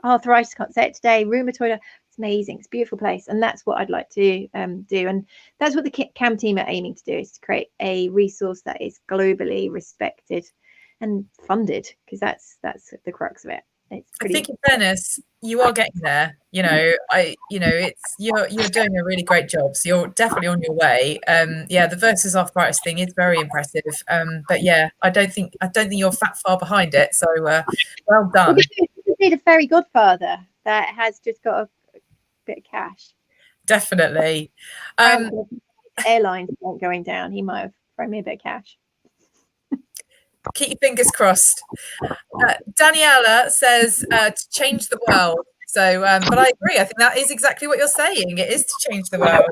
arthritis, can't say it today, rheumatoid. It's amazing. It's a beautiful place. And that's what I'd like to do. And that's what the CAM team are aiming to do, is to create a resource that is globally respected and funded, because that's the crux of it. It's pretty... I think in fairness, you are getting there. It's you're doing a really great job. So you're definitely on your way. The Versus Arthritis thing is very impressive. But yeah, I don't think you're far behind it. So well done. You need a fairy godfather that has just got a bit of cash. Definitely. Airlines aren't going down. He might have thrown me a bit of cash. Keep your fingers crossed. Daniela says to change the world. So, but I agree. I think that is exactly what you're saying. It is to change the world.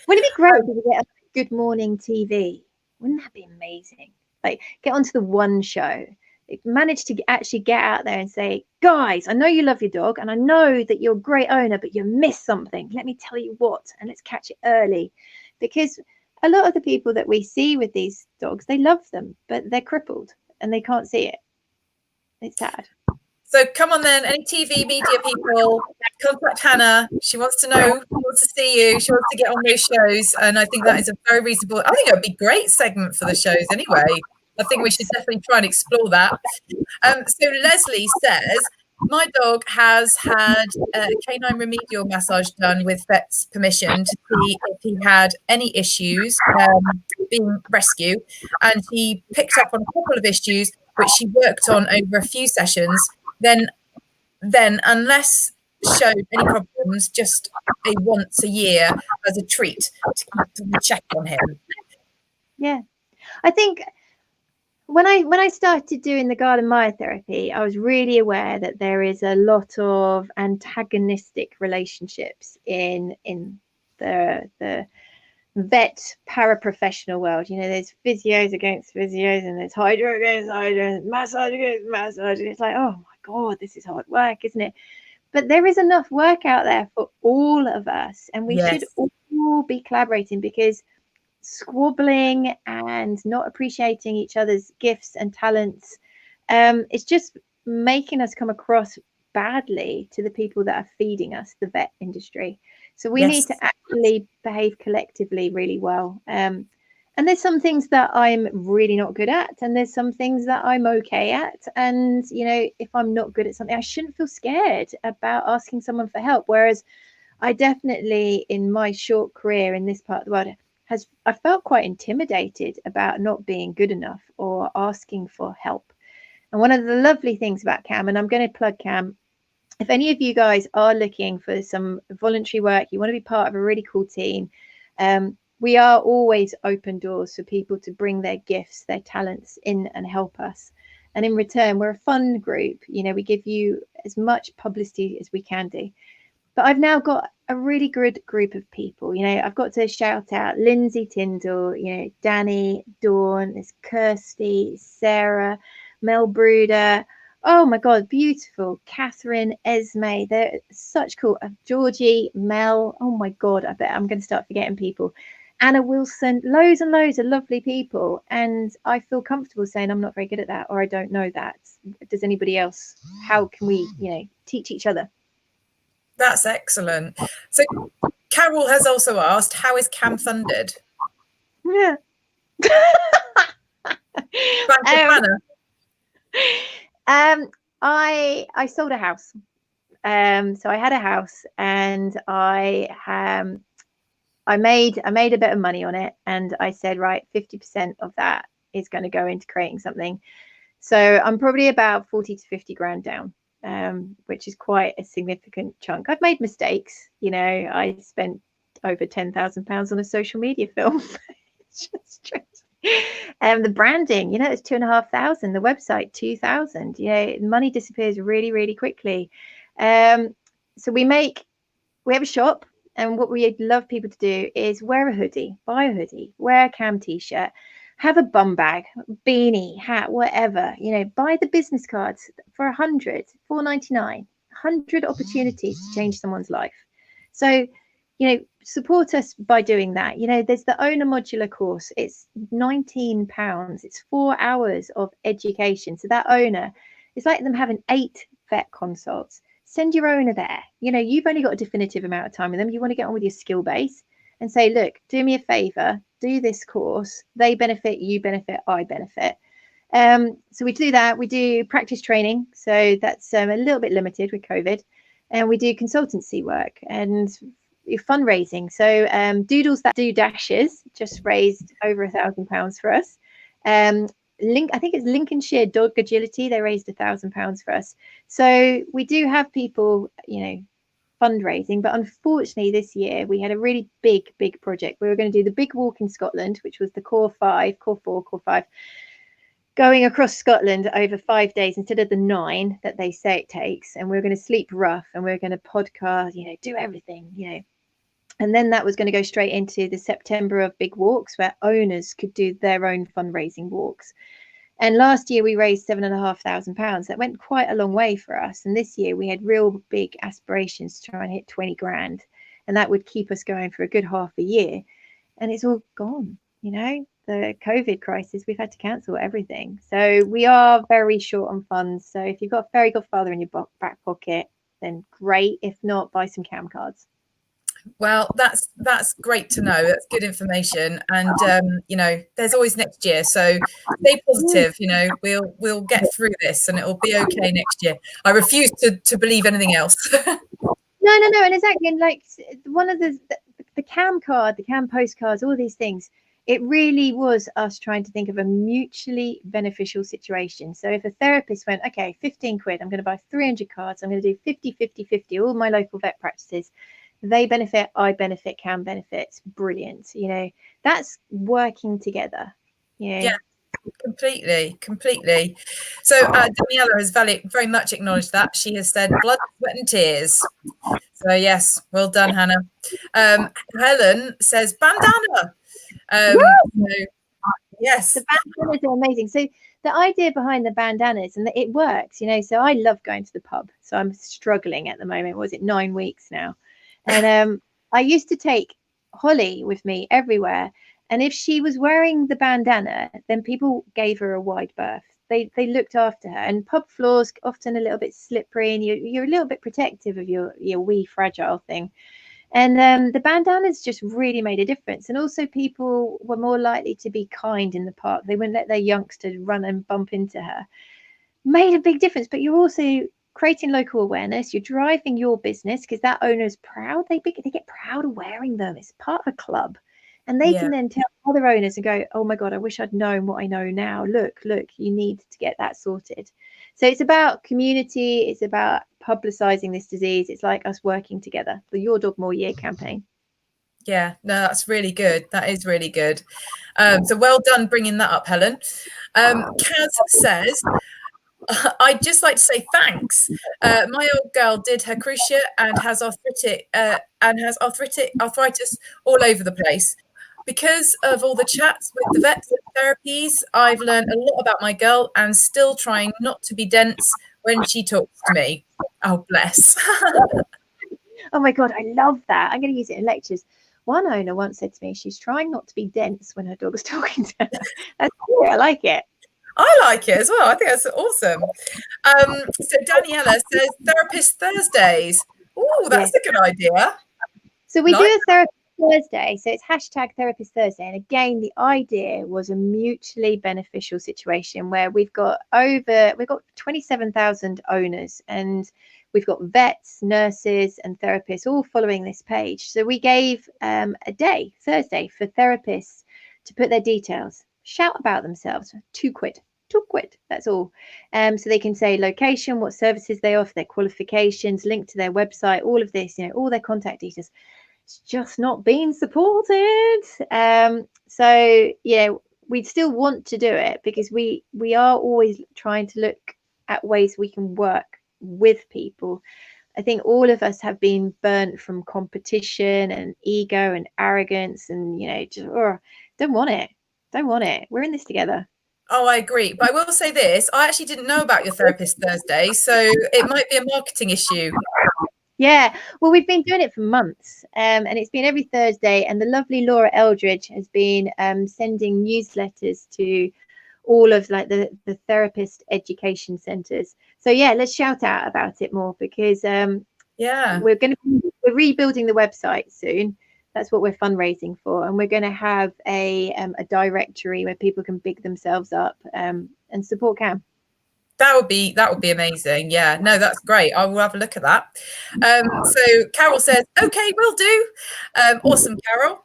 Wouldn't it be great if we get a Good Morning TV? Wouldn't that be amazing? Like, get onto the One show. Manage to actually get out there and say, guys, I know you love your dog and I know that you're a great owner, but you missed something. Let me tell you what, and let's catch it early. Because a lot of the people that we see with these dogs, they love them, but they're crippled and they can't see it. It's sad. So come on then, any TV media people, contact Hannah. She wants to know, she wants to see you, she wants to get on those shows. And I think that is a very reasonable, I think it would be a great segment for the shows anyway. I think we should definitely try and explore that. So Leslie says, my dog has had a canine remedial massage done with vet's permission to see if he had any issues being rescued. And he picked up on a couple of issues, which she worked on over a few sessions. Then unless showed any problems, just a once a year as a treat to check on him. Yeah, I think when I started doing the garden myotherapy, I was really aware that there is a lot of antagonistic relationships in the vet paraprofessional world. There's physios against physios, and there's hydro against hydro, massage against massage. And it's like, oh my God, this is hard work, isn't it? But there is enough work out there for all of us, and we should all be collaborating, because squabbling and not appreciating each other's gifts and talents, it's just making us come across badly to the people that are feeding us, the vet industry. So we need to actually behave collectively really well. And there's some things that I'm really not good at, and there's some things that I'm okay at. And, if I'm not good at something, I shouldn't feel scared about asking someone for help. Whereas I definitely, in my short career in this part of the world, I felt quite intimidated about not being good enough or asking for help. And one of the lovely things about CAM, and I'm going to plug CAM, if any of you guys are looking for some voluntary work, you want to be part of a really cool team, we are always open doors for people to bring their gifts, their talents in and help us. And in return, we're a fun group. We give you as much publicity as we can do. But I've now got a really good group of people. I've got to shout out Lindsay Tyndall, Danny, Dawn, there's Kirsty, Sarah, Mel Bruder, Oh my God, beautiful. Catherine, Esme, they're such cool. Georgie, Mel. Oh my God, I bet I'm going to start forgetting people. Anna Wilson, loads and loads of lovely people. And I feel comfortable saying I'm not very good at that, or I don't know that. Does anybody else? How can we, teach each other? That's excellent. So Carol has also asked, how is CAM funded? Yeah. Back to Hannah. I sold a house. So I had a house, and I made a bit of money on it, and I said, right, 50% of that is going to go into creating something. So I'm probably about 40 to 50 grand down, which is quite a significant chunk. I've made mistakes. I spent over £10,000 on a social media film. It's just strange. The branding, it's 2,500. The website, 2,000. Money disappears really, really quickly. So we have a shop, and what we'd love people to do is wear a hoodie, buy a hoodie, wear a CAM t-shirt, have a bum bag, beanie, hat, whatever. Buy the business cards for 100, £4.99, 100 opportunities to change someone's life. So support us by doing that. There's the owner modular course. It's £19. It's 4 hours of education. So that owner, it's like them having 8 vet consults. Send your owner there. You've only got a definitive amount of time with them. You want to get on with your skill base and say, look, do me a favor, do this course. They benefit, you benefit, I benefit. So we do that. We do practice training. So that's a little bit limited with COVID. And we do consultancy work and fundraising. So Doodles That Do Dashes just raised over £1,000 for us. I think it's Lincolnshire Dog Agility. They raised £1,000 for us. So we do have people, fundraising, but unfortunately this year we had a really big project. We were going to do the big walk in Scotland, which was the core 4, core 5, going across Scotland over 5 days instead of the 9 that they say it takes. And we're going to sleep rough, and we're going to podcast, do everything, And then that was going to go straight into the September of big walks, where owners could do their own fundraising walks. And last year we raised £7,500. That went quite a long way for us. And this year we had real big aspirations to try and hit 20 grand. And that would keep us going for a good half a year. And it's all gone, the COVID crisis, we've had to cancel everything. So we are very short on funds. So if you've got a fairy godfather in your back pocket, then great. If not, buy some CAM cards. Well, that's great to know. That's good information. And there's always next year. So stay positive. We'll get through this, and it'll be okay next year. I refuse to believe anything else. No, and exactly. And like one of the CAM card, the CAM postcards, all these things, it really was us trying to think of a mutually beneficial situation. So if a therapist went, okay, 15 quid, I'm going to buy 300 cards, I'm going to do 50, 50, 50, all my local vet practices. They benefit, I benefit, CAM benefits. Brilliant. That's working together. Yeah, completely. So Daniela has very much acknowledged that. She has said blood, sweat and tears. So yes, well done, Hannah. Helen says bandana. So, yes. The bandanas are amazing. So the idea behind the bandanas, and it works, so I love going to the pub. So I'm struggling at the moment. Was it 9 weeks now? And I used to take Holly with me everywhere. And if she was wearing the bandana, then people gave her a wide berth. They looked after her. And pub floors often a little bit slippery, and you're a little bit protective of your wee fragile thing. And the bandanas just really made a difference. And also people were more likely to be kind in the park. They wouldn't let their youngsters run and bump into her. Made a big difference. But you're also creating local awareness. You're driving your business because that owner's proud. They get proud of wearing them. It's part of a club. And they can then tell other owners and go, oh my God, I wish I'd known what I know now. Look, you need to get that sorted. So it's about community. It's about publicizing this disease. It's like us working together. The Your Dog More Year campaign. Yeah, no, that's really good. That is really good. So well done bringing that up, Helen. Kaz says, I'd just like to say thanks. My old girl did her cruciate and has arthritis all over the place. Because of all the chats with the vets and therapies, I've learned a lot about my girl and still trying not to be dense when she talks to me. Oh, bless. Oh my God, I love that. I'm going to use it in lectures. One owner once said to me, she's trying not to be dense when her dog's talking to her. That's cool. I like it. I like it as well. I think that's awesome. So Daniela says Therapist Thursdays. Oh, that's a good idea. So we do a Therapist Thursday. So it's hashtag Therapist Thursday. And again, the idea was a mutually beneficial situation where we've got 27,000 owners, and we've got vets, nurses, and therapists all following this page. So we gave a day, Thursday, for therapists to put their details, shout about themselves, £2. £2, that's all. So they can say location, what services they offer, their qualifications, link to their website, all of this, all their contact details. It's just not being supported. So yeah, we still want to do it because we are always trying to look at ways we can work with people. I think all of us have been burnt from competition and ego and arrogance, and just don't want it. We're in this together. Oh, I agree. But I will say this, I actually didn't know about your Therapist Thursday, so it might be a marketing issue. Yeah, well, we've been doing it for months, and it's been every Thursday, and the lovely Laura Eldridge has been sending newsletters to all of the therapist education centres. So yeah, let's shout out about it more, because we're rebuilding the website soon. That's what we're fundraising for, and we're going to have a directory where people can big themselves up and support CAM. That would be amazing. Yeah, no, that's great. I will have a look at that. So Carol says, okay, will do. Awesome, Carol.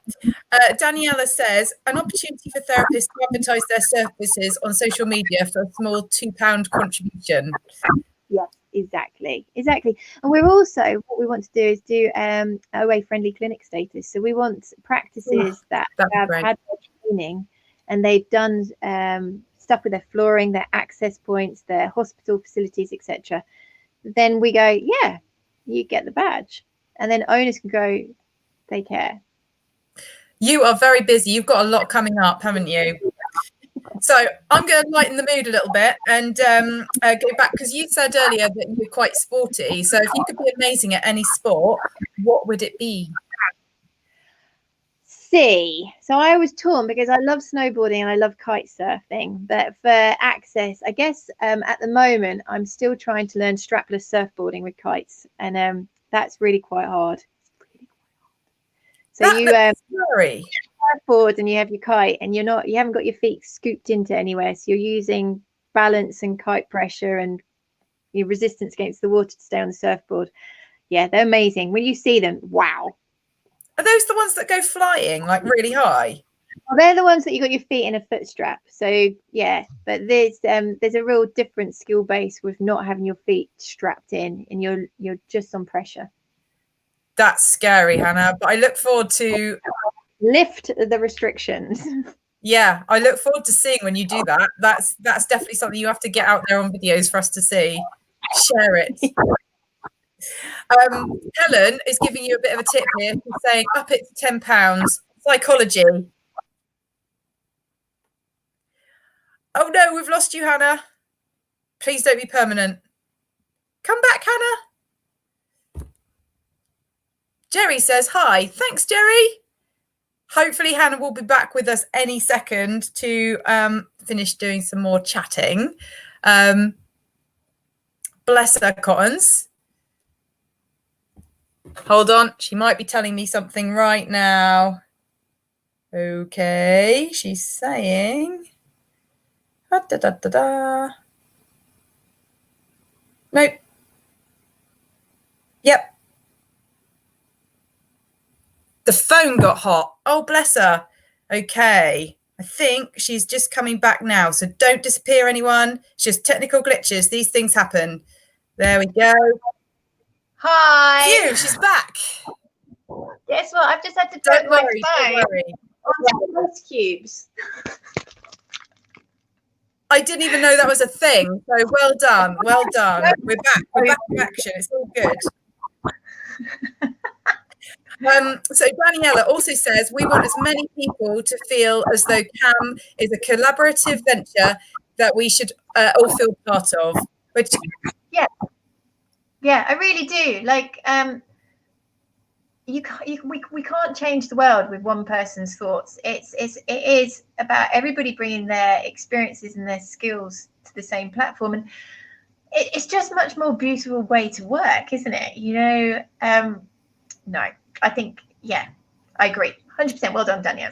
Daniela says, an opportunity for therapists to advertise their services on social media for a small £2 contribution. Yes, exactly. And we're also, what we want to do is do OA friendly clinic status. So we want practices that have had their training and they've done stuff with their flooring, their access points, their hospital facilities, etc. Then we go, yeah, you get the badge, and then owners can go, they care. You are very busy. You've got a lot coming up, haven't you? So I'm going to lighten the mood a little bit and go back, because you said earlier that you're quite sporty. So if you could be amazing at any sport, what would it be? So I was torn because I love snowboarding and I love kite surfing, but for access, I guess at the moment I'm still trying to learn strapless surfboarding with kites, and that's really quite hard. So you surfboard and you have your kite, and you haven't got your feet scooped into anywhere, so you're using balance and kite pressure and your resistance against the water to stay on the surfboard. Yeah, they're amazing. When you see them, wow. Are those the ones that go flying like really high? Well, they're the ones that you got your feet in a foot strap. So yeah, but there's a real different skill base with not having your feet strapped in, and you're just on pressure. That's scary, Hannah, but I look forward to lift the restrictions. Yeah, I look forward to seeing when you do that. That's definitely something you have to get out there on videos for us to see. Share it. Helen is giving you a bit of a tip here. She's saying up it to £10. Psychology. Oh no, we've lost you, Hannah. Please don't be permanent. Come back, Hannah. Jerry says hi. Thanks, Jerry. Hopefully Hannah will be back with us any second to finish doing some more chatting. Bless her cottons. Hold on, she might be telling me something right now. Okay, she's saying... Nope. Yep. The phone got hot. Oh, bless her. Okay. I think she's just coming back now. So don't disappear, anyone. It's just technical glitches. These things happen. There we go. Hi. Phew, she's back. Guess what? I've just had to put my phone on ice cubes. I didn't even know that was a thing. So well done. Well done. We're back. We're back in action. It's all good. So Daniela also says, we want as many people to feel as though CAM is a collaborative venture that we should all feel part of, which Yeah, I really do. Like, we can't change the world with one person's thoughts. It is about everybody bringing their experiences and their skills to the same platform, and it's just a much more beautiful way to work, isn't it? No, I think, yeah, I agree, 100%. Well done, Danielle.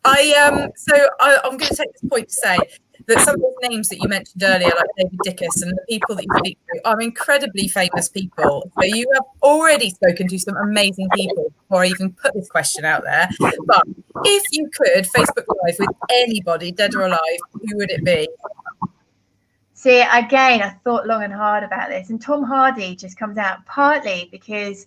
I'm going to take this point to say that some of those names that you mentioned earlier, like David Dickus and the people that you speak to, are incredibly famous people. So you have already spoken to some amazing people before I even put this question out there. But if you could Facebook Live with anybody, dead or alive, who would it be? See, again, I thought long and hard about this, and Tom Hardy just comes out, partly because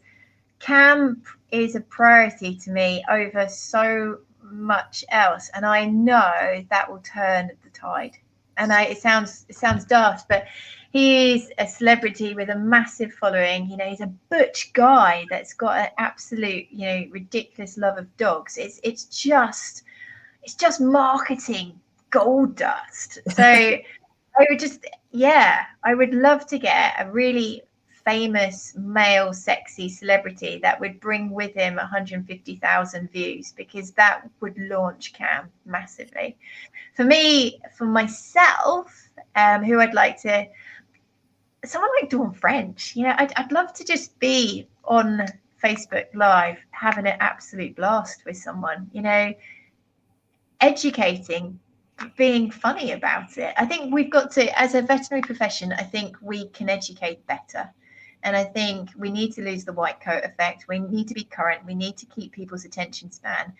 Cam is a priority to me over so much else, and I know that will turn the tide. And it sounds daft, but he is a celebrity with a massive following. He's a butch guy that's got an absolute, ridiculous love of dogs. It's just marketing gold dust. So I would love to get a really famous male sexy celebrity that would bring with him 150,000 views, because that would launch Cam massively. For myself, who I'd like to, someone like Dawn French. I'd love to just be on Facebook Live having an absolute blast with someone, educating, being funny about it. I think we've got to, as a veterinary profession, I think we can educate better. And I think we need to lose the white coat effect. We need to be current. We need to keep people's attention span.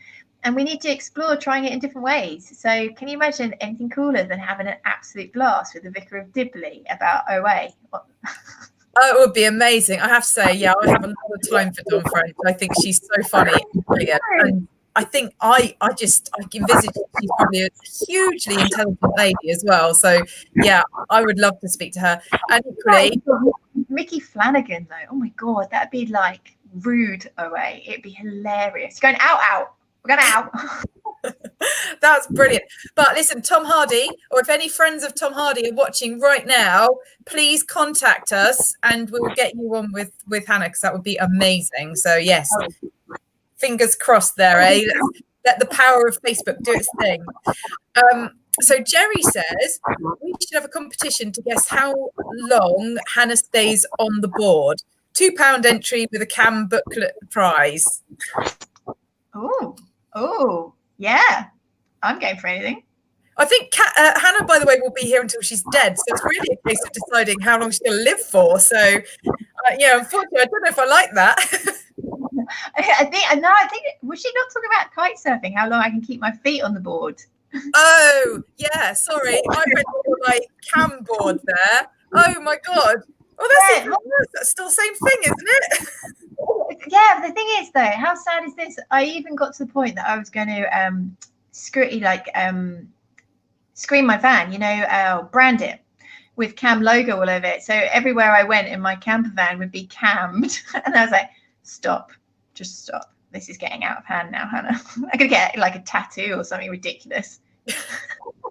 And we need to explore trying it in different ways. So can you imagine anything cooler than having an absolute blast with the Vicar of Dibley about OA? Oh, it would be amazing. I have to say, I have a lot of time for Dawn French. I think she's so funny. And I think I envisage she's probably a hugely intelligent lady as well. So yeah, I would love to speak to her. And equally, Mickey Flanagan though, oh my god, that'd be like rude OA. It'd be hilarious. Going out. We're going out. That's brilliant. But listen, Tom Hardy, or if any friends of Tom Hardy are watching right now, please contact us and we'll get you on with Hannah, because that would be amazing. So yes. Fingers crossed there, eh? Let the power of Facebook do its thing. So Jerry says we should have a competition to guess how long Hannah stays on the board. £2 entry with a Cam booklet prize. Oh, yeah. I'm going for anything. I think Hannah, by the way, will be here until she's dead. So it's really a case of deciding how long she's going to live for. So, unfortunately, I don't know if I like that. I think was she not talking about kite surfing? How long I can keep my feet on the board? Oh yeah, sorry, I read more like Cam board there. Oh my god. Oh, that's still the same thing, isn't it? Yeah, but the thing is though, how sad is this? I even got to the point that I was going to screen my van, brand it with Cam logo all over it. So everywhere I went in my camper van would be cammed, and I was like, stop. Just stop. This is getting out of hand now, Hannah. I'm going to get like a tattoo or something ridiculous.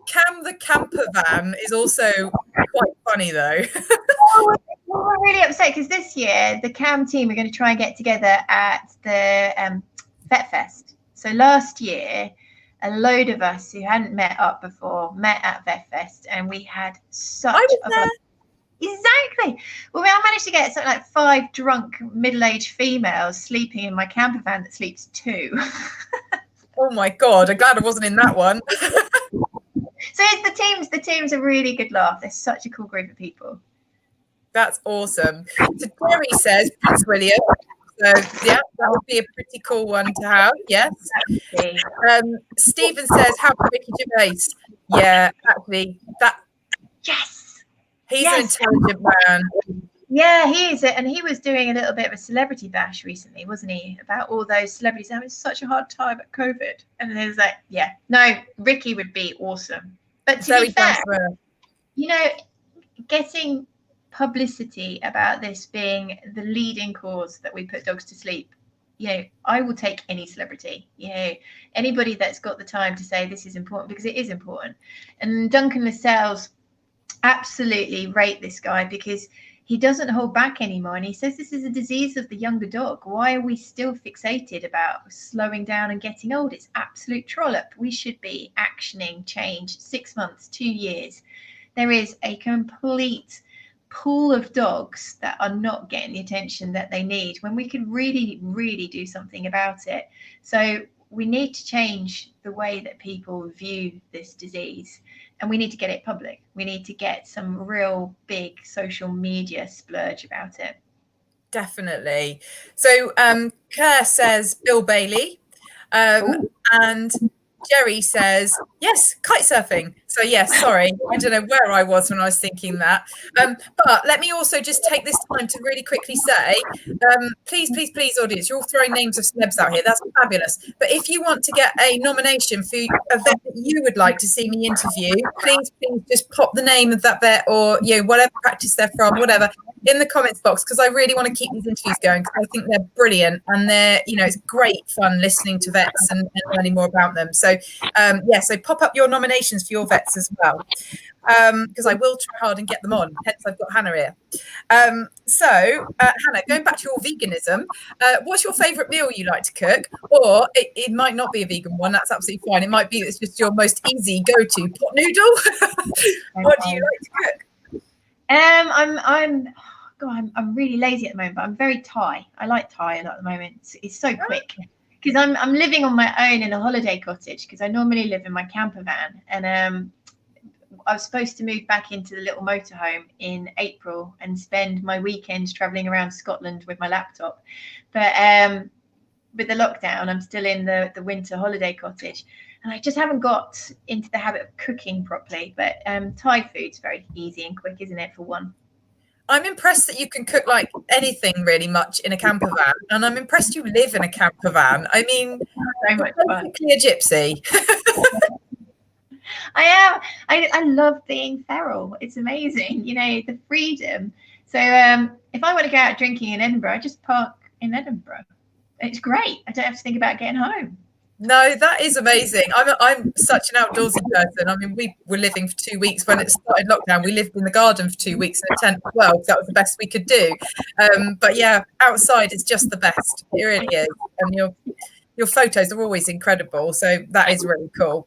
Cam the camper van is also quite funny though. I'm really upset because this year the Cam team are going to try and get together at the Vet Fest. So last year, a load of us who hadn't met up before met at Vet Fest, and we had such Exactly. Well, I managed to get something like 5 drunk middle-aged females sleeping in my camper van that sleeps 2. Oh my god! I'm glad I wasn't in that one. So it's the team's a really good laugh. They're such a cool group of people. That's awesome. So Jerry says Prince William. So yeah, that would be a pretty cool one to have. Yes. Stephen says, "How about Ricky Gervais?" Yeah, actually, that. Yes. He's an intelligent man. Yeah, he is. And he was doing a little bit of a celebrity bash recently, wasn't he? About all those celebrities having such a hard time at COVID. And it was like, Ricky would be awesome. But to be fair, getting publicity about this being the leading cause that we put dogs to sleep, I will take any celebrity, anybody that's got the time to say this is important, because it is important. And Duncan Lascelles absolutely rate this guy, because he doesn't hold back anymore. And he says this is a disease of the younger dog. Why are we still fixated about slowing down and getting old? It's absolute trollop. We should be actioning change 6 months, 2 years. There is a complete pool of dogs that are not getting the attention that they need when we could really, really do something about it. So we need to change the way that people view this disease, and we need to get it public. We need to get some real big social media splurge about it. Definitely. So Claire says Bill Bailey, and Jerry says, yes, kite surfing. So yes, sorry, I don't know where I was when I was thinking that. But let me also just take this time to really quickly say, please, please, please, audience, you're all throwing names of celebs out here. That's fabulous. But if you want to get a nomination for a vet that you would like to see me interview, please, please just pop the name of that vet, or whatever practice they're from, whatever, in the comments box, because I really want to keep these interviews going, because I think they're brilliant, and they're, it's great fun listening to vets and learning more about them. So so pop up your nominations for your vets as well, because I will try hard and get them on, hence I've got Hannah here. Hannah, going back to your veganism, what's your favorite meal you like to cook? Or it might not be a vegan one, that's absolutely fine. It might be it's just your most easy go-to pot noodle. What do you like to cook? I'm really lazy at the moment, but I'm very Thai. I like Thai a lot at the moment. It's so quick, because I'm living on my own in a holiday cottage, because I normally live in my camper van, and I was supposed to move back into the little motorhome in April and spend my weekends traveling around Scotland with my laptop, but with the lockdown, I'm still in the winter holiday cottage, and I just haven't got into the habit of cooking properly. But Thai food's very easy and quick, isn't it, for one? I'm impressed that you can cook like anything really much in a camper van, and I'm impressed you live in a camper van. I mean, so much fun. Basically a gypsy. I am. I love being feral. It's amazing, the freedom. So if I want to go out drinking in Edinburgh, I just park in Edinburgh. It's great. I don't have to think about getting home. No, that is amazing. I'm such an outdoorsy person. I mean, we were living for 2 weeks when it started lockdown. We lived in the garden for 2 weeks in a tent as well, because that was the best we could do. But yeah, outside is just the best. It really is. And your photos are always incredible. So that is really cool.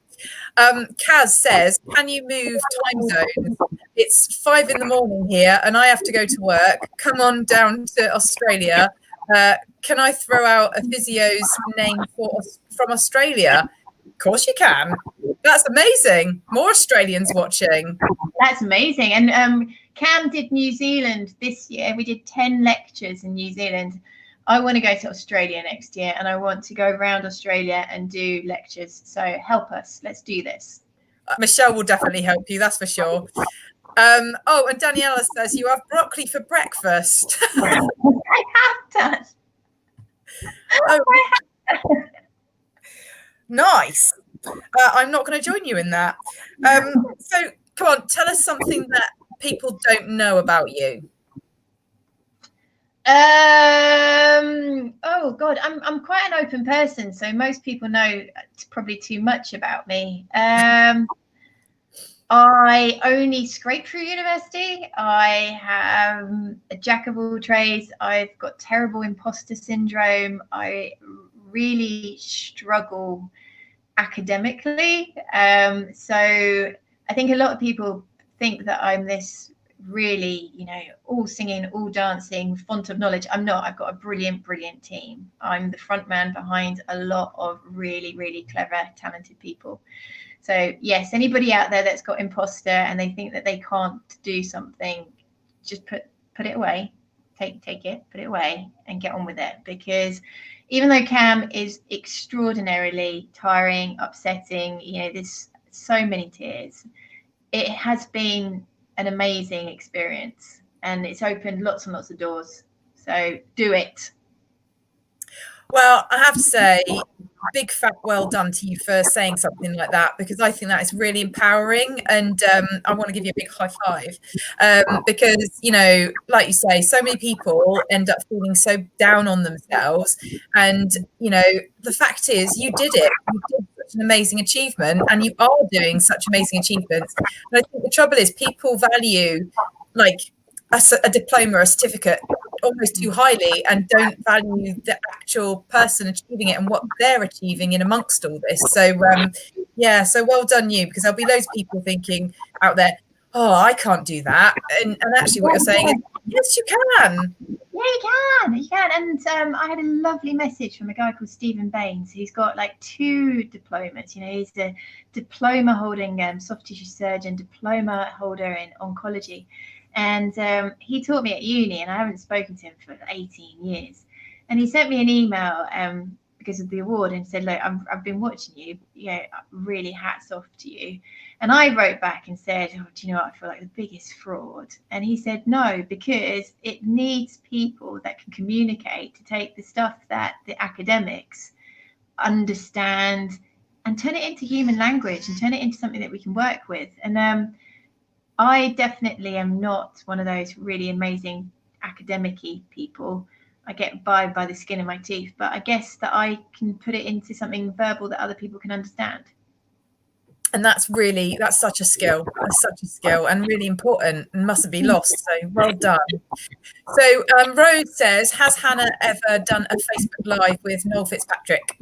Kaz says, can you move time zones? It's 5 a.m. here and I have to go to work. Come on down to Australia. Can I throw out a physio's name from Australia? Of course you can. That's amazing. More Australians watching. That's amazing. And Cam did New Zealand this year. We did 10 lectures in New Zealand. I want to go to Australia next year, and I want to go around Australia and do lectures. So help us. Let's do this. Michelle will definitely help you. That's for sure. And Daniela says, you have broccoli for breakfast. I have done. Nice. I'm not going to join you in that. So come on, tell us something that people don't know about you. Oh God, I'm quite an open person, so most people know probably too much about me. I only scraped through university. I am a jack of all trades. I've got terrible imposter syndrome. I really struggle academically. So I think a lot of people think that I'm this really, all singing, all dancing, font of knowledge. I'm not. I've got a brilliant, brilliant team. I'm the front man behind a lot of really, really clever, talented people. So yes, anybody out there that's got imposter and they think that they can't do something, just put it away, take it, put it away and get on with it. Because even though CAM is extraordinarily tiring, upsetting, there's so many tears, it has been an amazing experience and it's opened lots and lots of doors. So do it. Well, I have to say, big fat well done to you for saying something like that, because I think that is really empowering, and I want to give you a big high five, because like you say, so many people end up feeling so down on themselves, and the fact is you did it. You did such an amazing achievement, and you are doing such amazing achievements. And I think the trouble is people value like a diploma or a certificate almost too highly and don't value the actual person achieving it and what they're achieving in amongst all this. So yeah, so well done you, because there'll be loads of people thinking out there, oh, I can't do that. And actually what you're saying is, yes, you can. Yeah, you can. And I had a lovely message from a guy called Stephen Baines. He's got like 2 diplomas. You know, he's a diploma holding soft tissue surgeon, diploma holder in oncology. And he taught me at uni, and I haven't spoken to him for 18 years. And he sent me an email because of the award and said, look, I've been watching you, really hats off to you. And I wrote back and said, oh, do you know what? I feel like the biggest fraud. And he said, no, because it needs people that can communicate to take the stuff that the academics understand and turn it into human language and turn it into something that we can work with. And I definitely am not one of those really amazing academic-y people. I get by the skin of my teeth, but I guess that I can put it into something verbal that other people can understand. And that's such a skill. That's such a skill and really important and mustn't be lost. So well done. So Rose says, has Hannah ever done a Facebook Live with Noel Fitzpatrick?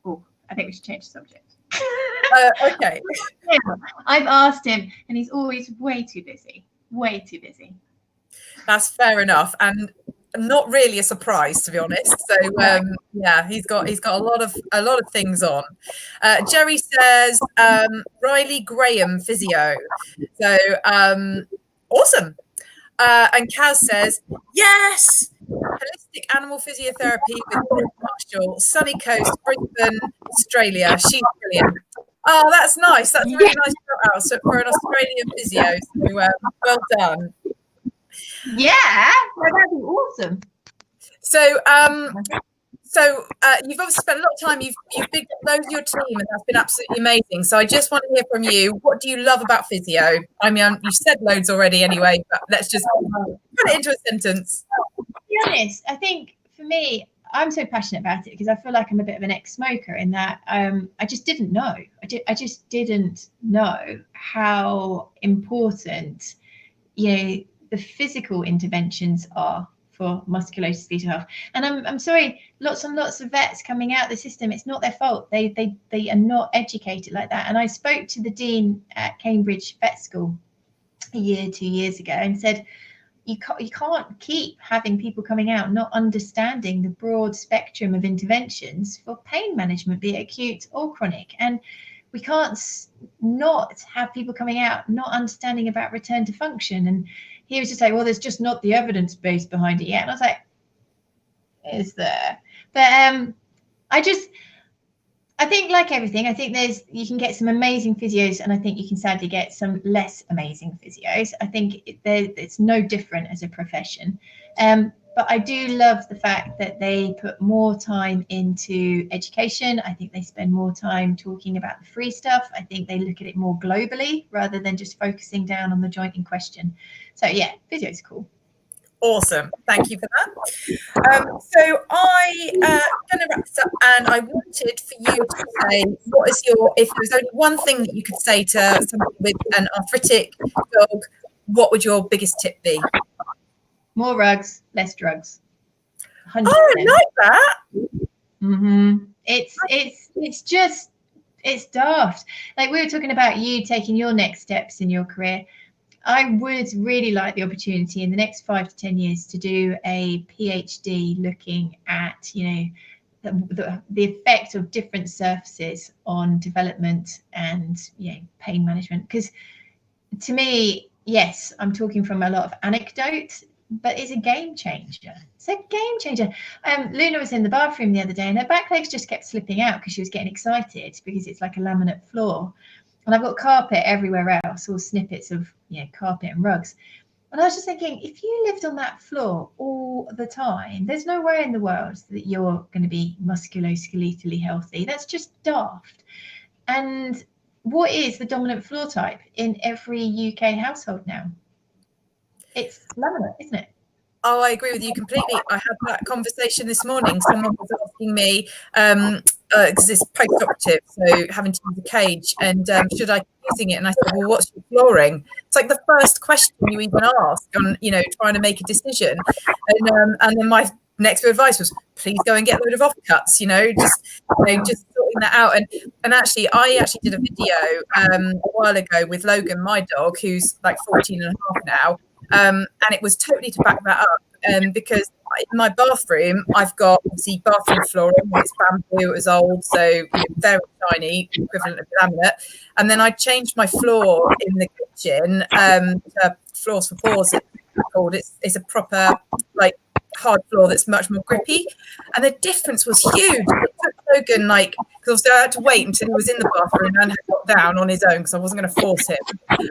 Oh, I think we should change the subject. Okay. Yeah, I've asked him and he's always way too busy. That's fair enough, and not really a surprise, to be honest. So yeah, he's got a lot of things on. Jerry says Riley Graham Physio. So awesome. And Kaz says yes, holistic animal physiotherapy with Paul Marshall, Sunny Coast, Brisbane, Australia. She's brilliant. Oh, that's nice. That's a really nice shout out for an Australian physio. So well done. Yeah, that'd be awesome. So you've obviously spent a lot of time. You've big loads of your team, and that's been absolutely amazing. So I just want to hear from you. What do you love about physio? I mean, you've said loads already, anyway. But let's just put it into a sentence. To be honest, I think for me, I'm so passionate about it because I feel like I'm a bit of an ex-smoker in that I just didn't know. I just didn't know how important, the physical interventions are for musculoskeletal health. And I'm sorry, lots and lots of vets coming out of the system, it's not their fault. They are not educated like that. And I spoke to the dean at Cambridge Vet School 2 years ago and said, you can't keep having people coming out not understanding the broad spectrum of interventions for pain management, be it acute or chronic. And we can't not have people coming out not understanding about return to function. And he was just like, well, there's just not the evidence base behind it yet. And I was like, is there? But I think like everything, I think you can get some amazing physios, and I think you can sadly get some less amazing physios. I think it's no different as a profession. But I do love the fact that they put more time into education. I think they spend more time talking about the free stuff. I think they look at it more globally rather than just focusing down on the joint in question. So yeah, physio is cool. Awesome. Thank you for that. So I'm going to wrap this up, and I wanted for you to say, if there's only one thing that you could say to somebody with an arthritic dog, what would your biggest tip be? More rugs, less drugs. 100%. Oh, I like that. Mm-hmm. It's daft. Like we were talking about you taking your next steps in your career. I would really like the opportunity in the next 5 to 10 years to do a PhD looking at, the effect of different surfaces on development and pain management. Because to me, yes, I'm talking from a lot of anecdote, but it's a game changer. It's a game changer. Luna was in the bathroom the other day and her back legs just kept slipping out because she was getting excited because it's like a laminate floor. And I've got carpet everywhere else, all snippets of carpet and rugs. And I was just thinking, if you lived on that floor all the time, there's nowhere in the world that you're going to be musculoskeletally healthy. That's just daft. And what is the dominant floor type in every UK household now? It's laminate, isn't it? Oh, I agree with you completely. I had that conversation this morning. Someone was asking me, because it's post-operative, so having to use a cage, and should I keep using it? And I said, well, what's your flooring? It's like the first question you even ask on, trying to make a decision. And then my next bit of advice was, please go and get a load of offcuts, just sorting that out. And actually, I did a video a while ago with Logan, my dog, who's like 14 and a half now. And it was totally to back that up, because in my bathroom, I've got obviously bathroom flooring. It's bamboo, it was old, so very shiny, equivalent of laminate. And then I changed my floor in the kitchen to Floors for Paws, it's called. It's a proper, like, hard floor that's much more grippy. And the difference was huge. It took Logan, because I had to wait until he was in the bathroom and had got down on his own, because I wasn't going to force him.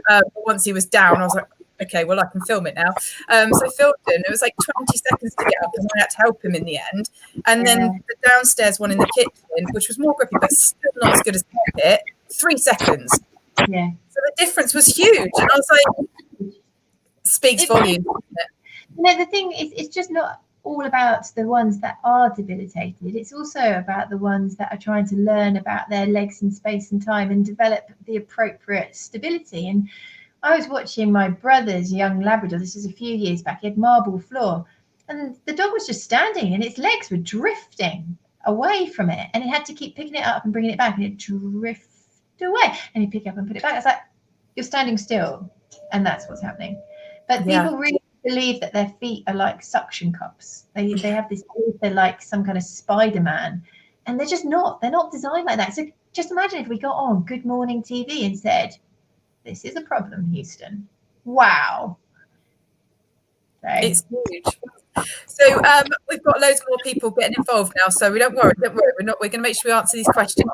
But once he was down, I was like, okay, well, I can film it now. So I filmed it, and it was like 20 seconds to get up, and I had to help him in the end. And then the downstairs one in the kitchen, which was more grippy, but still not as good as carpet, 3 seconds. Yeah. So the difference was huge. And I was like, speaks volumes. The thing is, it's just not all about the ones that are debilitated. It's also about the ones that are trying to learn about their legs in space and time and develop the appropriate stability. And I was watching my brother's young Labrador. This was a few years back. He had marble floor, and the dog was just standing, and its legs were drifting away from it, and he had to keep picking it up and bringing it back, and it drifted away. And he'd pick it up and put it back. I was like, you're standing still, and that's what's happening. But people really believe that their feet are like suction cups. They have this, they're like some kind of Spider-Man, and they're just not. They're not designed like that. So just imagine if we got on Good Morning TV and said, this is a problem, Houston. Wow. So. It's huge. So we've got loads more people getting involved now, so don't worry. We're going to make sure we answer these questions.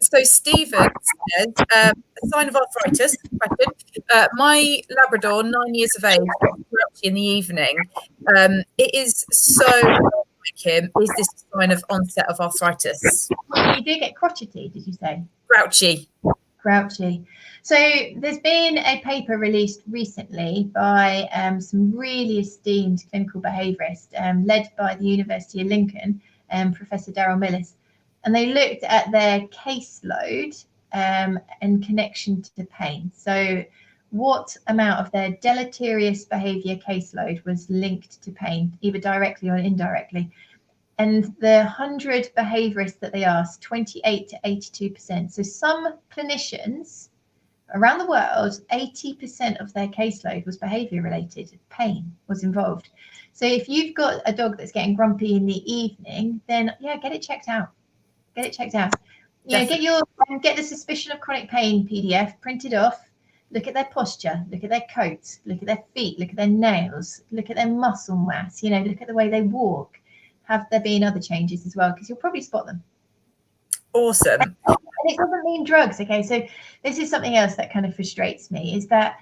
So Stephen says, a sign of arthritis question. My Labrador, 9 years of age, grouchy in the evening. It is so like him. Is this a sign of onset of arthritis? You do get crotchety, did you say? Grouchy. So there's been a paper released recently by some really esteemed clinical behaviourists, led by the University of Lincoln, Professor Daryl Millis, and they looked at their caseload in connection to pain. So what amount of their deleterious behaviour caseload was linked to pain, either directly or indirectly. And the 100 behaviourists that they asked, 28 to 82%. So some clinicians around the world, 80% of their caseload was behaviour related. Pain was involved. So if you've got a dog that's getting grumpy in the evening, then get it checked out. Get the suspicion of chronic pain PDF printed off. Look at their posture, look at their coat, look at their feet, look at their nails, look at their muscle mass, look at the way they walk. Have there been other changes as well? Because you'll probably spot them. Awesome. And it doesn't mean drugs. Okay, so this is something else that kind of frustrates me, is that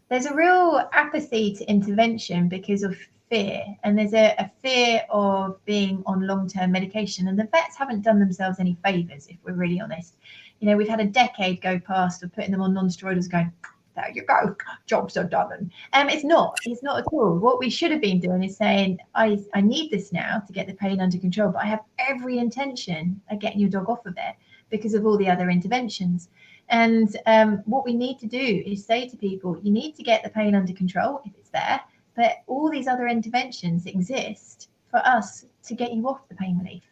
there's a real apathy to intervention because of fear. And there's a fear of being on long-term medication. And the vets haven't done themselves any favours, if we're really honest. We've had a decade go past of putting them on non-steroidals going, there you go, jobs are done. It's not at all. What we should have been doing is saying, I need this now to get the pain under control, but I have every intention of getting your dog off of it because of all the other interventions. And what we need to do is say to people, you need to get the pain under control if it's there, but all these other interventions exist for us to get you off the pain relief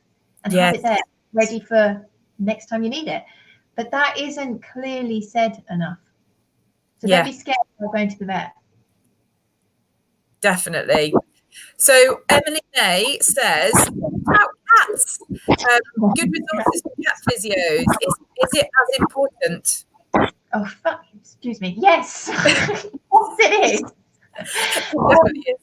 and have it there ready for next time you need it. But that isn't clearly said enough. So don't be scared of going to the vet. Definitely. So Emily May says, about cats, good resources for cat physios. Is it as important? Oh, fuck, excuse me. Yes. Yes, it is. It definitely is.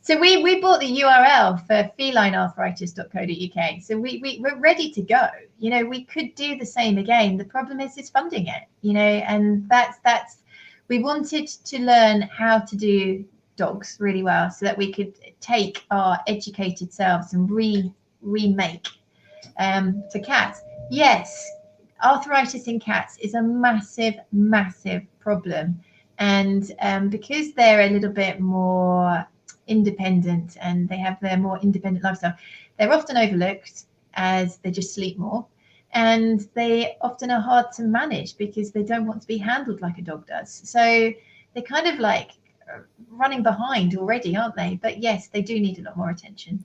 So we bought the URL for felinearthritis.co.uk. So we're ready to go. We could do the same again. The problem is funding it, and that's we wanted to learn how to do dogs really well so that we could take our educated selves and remake to cats. Yes, arthritis in cats is a massive problem, and because they're a little bit more independent and they have their more independent lifestyle, they're often overlooked as they just sleep more. and they often are hard to manage because they don't want to be handled like a dog does. So they're kind of like running behind already, aren't they? But yes, they do need a lot more attention.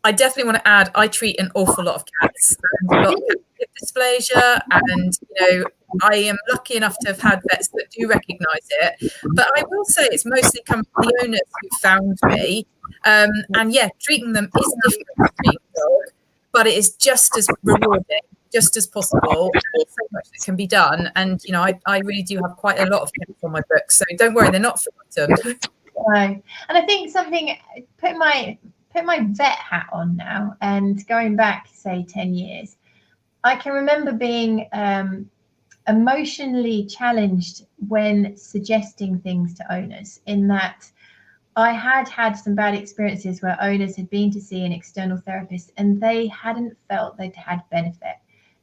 I definitely want to add, I treat an awful lot of cats, and a lot of cats with dysplasia, and I am lucky enough to have had vets that do recognise it. But I will say it's mostly come from the owners who found me. And yeah, treating them is different to treating a dog, but it is just as rewarding, just as possible. There's so much that can be done. And, I really do have quite a lot of cats on my books. So don't worry, they're not forgotten. No. And I think something, put my vet hat on now and going back, say, 10 years, I can remember being emotionally challenged when suggesting things to owners, in that I had some bad experiences where owners had been to see an external therapist and they hadn't felt they'd had benefit.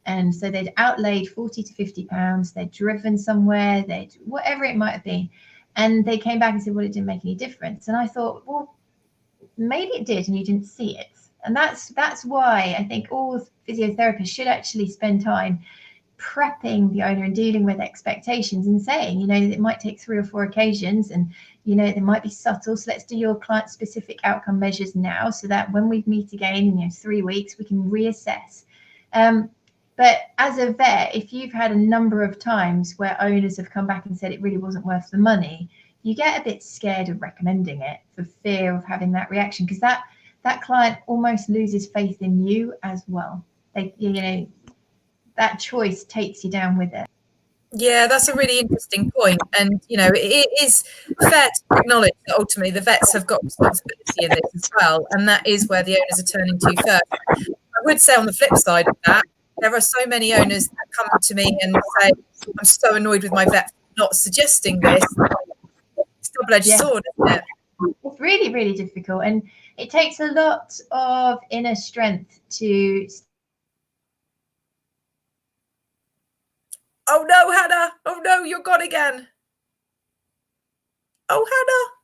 And so they'd outlaid 40 to 50 pounds, they'd driven somewhere, they'd whatever it might have been. And they came back and said, well, it didn't make any difference. And I thought, well, maybe it did and you didn't see it. And that's why I think all physiotherapists should actually spend time prepping the owner and dealing with expectations and saying, it might take 3 or 4 occasions and, they might be subtle. So let's do your client specific outcome measures now so that when we meet again in 3 weeks, we can reassess. But as a vet, if you've had a number of times where owners have come back and said it really wasn't worth the money, you get a bit scared of recommending it for fear of having that reaction, because that client almost loses faith in you as well. That choice takes you down with it. Yeah, that's a really interesting point. And, it is fair to acknowledge that ultimately the vets have got responsibility in this as well. And that is where the owners are turning to first. I would say on the flip side of that, there are so many owners that come to me and say, I'm so annoyed with my vet not suggesting this. It's a double-edged sword, isn't it? It's really, really difficult. And it takes a lot of inner strength to... Oh no, Hannah. Oh no, you're gone again. Oh, Hannah.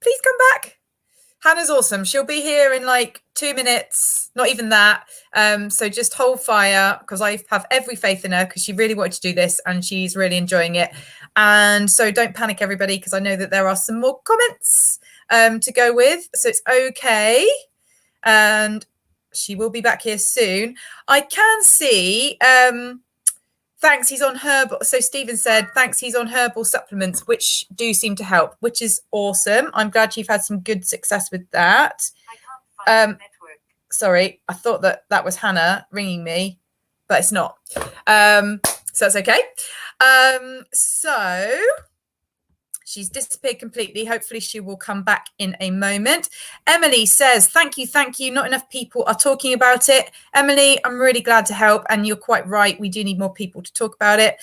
Please come back. Hannah's awesome. She'll be here in like 2 minutes, not even that. So just hold fire, because I have every faith in her, because she really wanted to do this and she's really enjoying it. And so don't panic, everybody, because I know that there are some more comments to go with. So it's okay. And she will be back here soon. I can see... thanks, he's on herbal. So Stephen said, thanks, he's on herbal supplements, which do seem to help, which is awesome. I'm glad you've had some good success with that. I can't find the network. Sorry, I thought that was Hannah ringing me, but it's not. So that's okay. So she's disappeared completely. Hopefully she will come back in a moment. Emily says, thank you. Not enough people are talking about it. Emily, I'm really glad to help. And you're quite right. We do need more people to talk about it.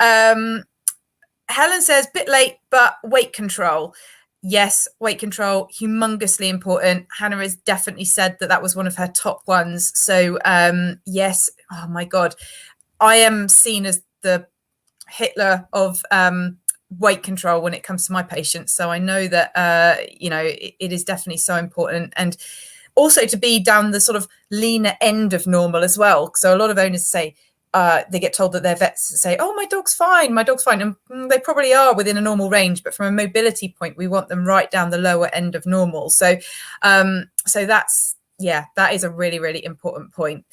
Helen says, bit late, but weight control. Yes, weight control, humongously important. Hannah has definitely said that was one of her top ones. So yes, oh my God, I am seen as the Hitler of weight control when it comes to my patients. So I know that, it is definitely so important. And also to be down the sort of leaner end of normal as well. So a lot of owners say, they get told that their vets say, oh, my dog's fine. And they probably are within a normal range. But from a mobility point, we want them right down the lower end of normal. So, that is a really, really important point.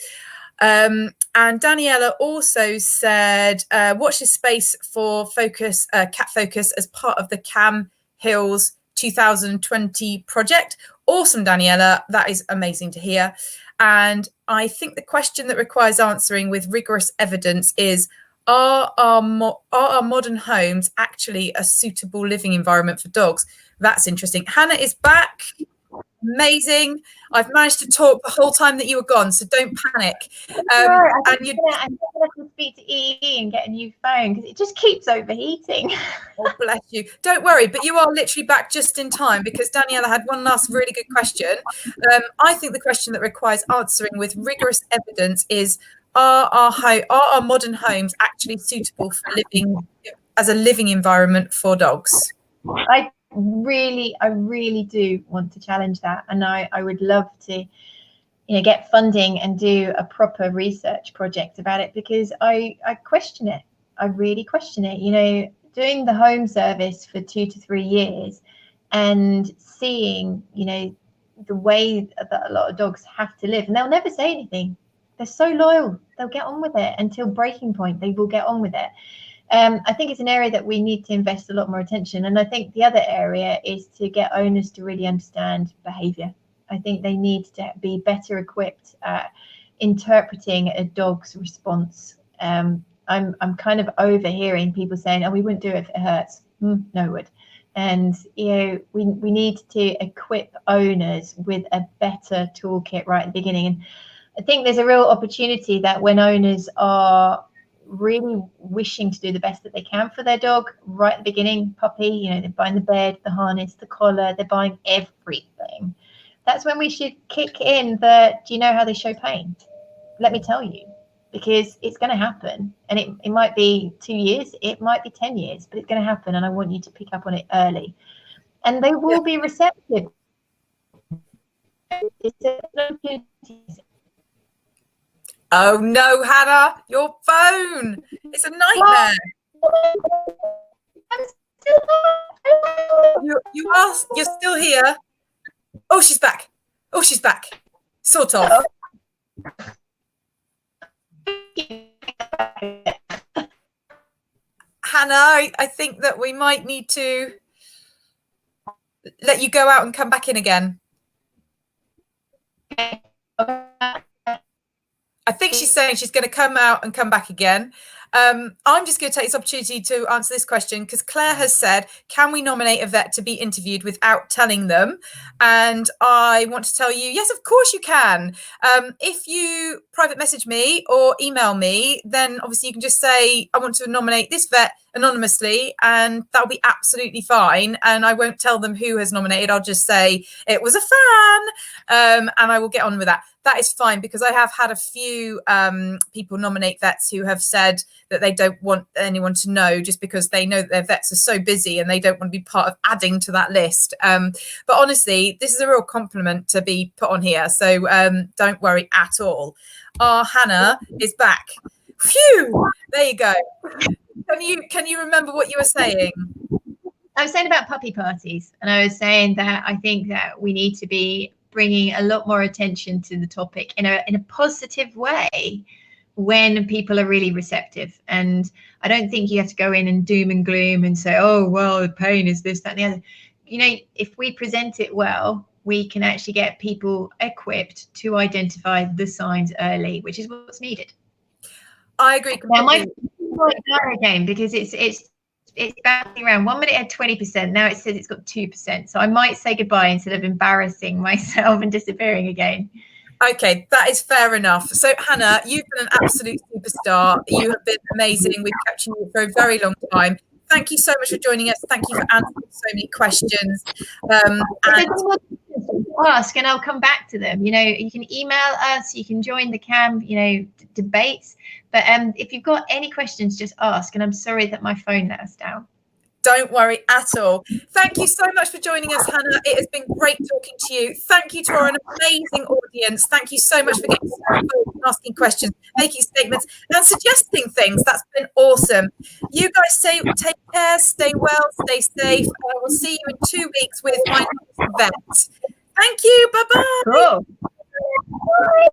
And Daniela also said, watch this space for Cat Focus as part of the CAM Hills 2020 project. Awesome, Daniela. That is amazing to hear. And I think the question that requires answering with rigorous evidence is, are our modern homes actually a suitable living environment for dogs? That's interesting. Hannah is back. Amazing. I've managed to talk the whole time that you were gone, so don't panic. I'm going to speak to EE and get a new phone because it just keeps overheating. Oh, bless you. Don't worry, but you are literally back just in time, because Daniela had one last really good question. I think the question that requires answering with rigorous evidence is, are our modern homes actually suitable for living as a living environment for dogs? I really do want to challenge that, and I would love to get funding and do a proper research project about it, because I question it. I really question it. Doing the home service for 2 to 3 years and seeing, the way that a lot of dogs have to live, and they'll never say anything. They're so loyal. They'll get on with it until breaking point. They will get on with it. I think it's an area that we need to invest a lot more attention. And I think the other area is to get owners to really understand behavior. I think they need to be better equipped at interpreting a dog's response. I'm kind of overhearing people saying, "Oh, we wouldn't do it if it hurts." No, we would. And we need to equip owners with a better toolkit right at the beginning. And I think there's a real opportunity that when owners are really wishing to do the best that they can for their dog right at the beginning, puppy, they're buying the bed, the harness, the collar, they're buying everything. That's when we should kick in do you know how they show pain? Let me tell you, because it's going to happen. And it might be 2 years, it might be 10 years, but it's going to happen. And I want you to pick up on it early. And they will be receptive. Oh no, Hannah, your phone. It's a nightmare. You're still here. Oh, she's back. Sort of. Hannah, I think that we might need to let you go out and come back in again. I think she's saying she's going to come out and come back again. I'm just going to take this opportunity to answer this question, because Claire has said, can we nominate a vet to be interviewed without telling them? And I want to tell you, yes, of course you can. If you private message me or email me, then obviously you can just say, I want to nominate this vet anonymously, and that'll be absolutely fine. And I won't tell them who has nominated. I'll just say it was a fan, and I will get on with that. That is fine, because I have had a few people nominate vets who have said that they don't want anyone to know, just because they know that their vets are so busy and they don't want to be part of adding to that list. But honestly, this is a real compliment to be put on here. So don't worry at all. Our Hannah is back. Phew! There you go. Can you remember what you were saying? I was saying about puppy parties, and I was saying that I think that we need to be bringing a lot more attention to the topic in a positive way when people are really receptive. And I don't think you have to go in and doom and gloom and say, oh, well, the pain is this, that, and the other. If we present it well, we can actually get people equipped to identify the signs early, which is what's needed. I agree completely. Now, my game, because it's bouncing around. 1 minute it had 20%. Now it says it's got 2%. So I might say goodbye instead of embarrassing myself and disappearing again. Okay, that is fair enough. So, Hannah, you've been an absolute superstar. You have been amazing. We've kept you for a very long time. Thank you so much for joining us. Thank you for answering so many questions. Ask and I'll come back to them. You can email us, you can join the CAM, debates. But if you've got any questions, just ask. And I'm sorry that my phone let us down. Don't worry at all. Thank you so much for joining us, Hannah. It has been great talking to you. Thank you to our amazing audience. Thank you so much for getting so involved and asking questions, making statements and suggesting things. That's been awesome. You guys take care, stay well, stay safe. I will see you in 2 weeks with my next vet. Thank you. Bye-bye. Cool. Bye.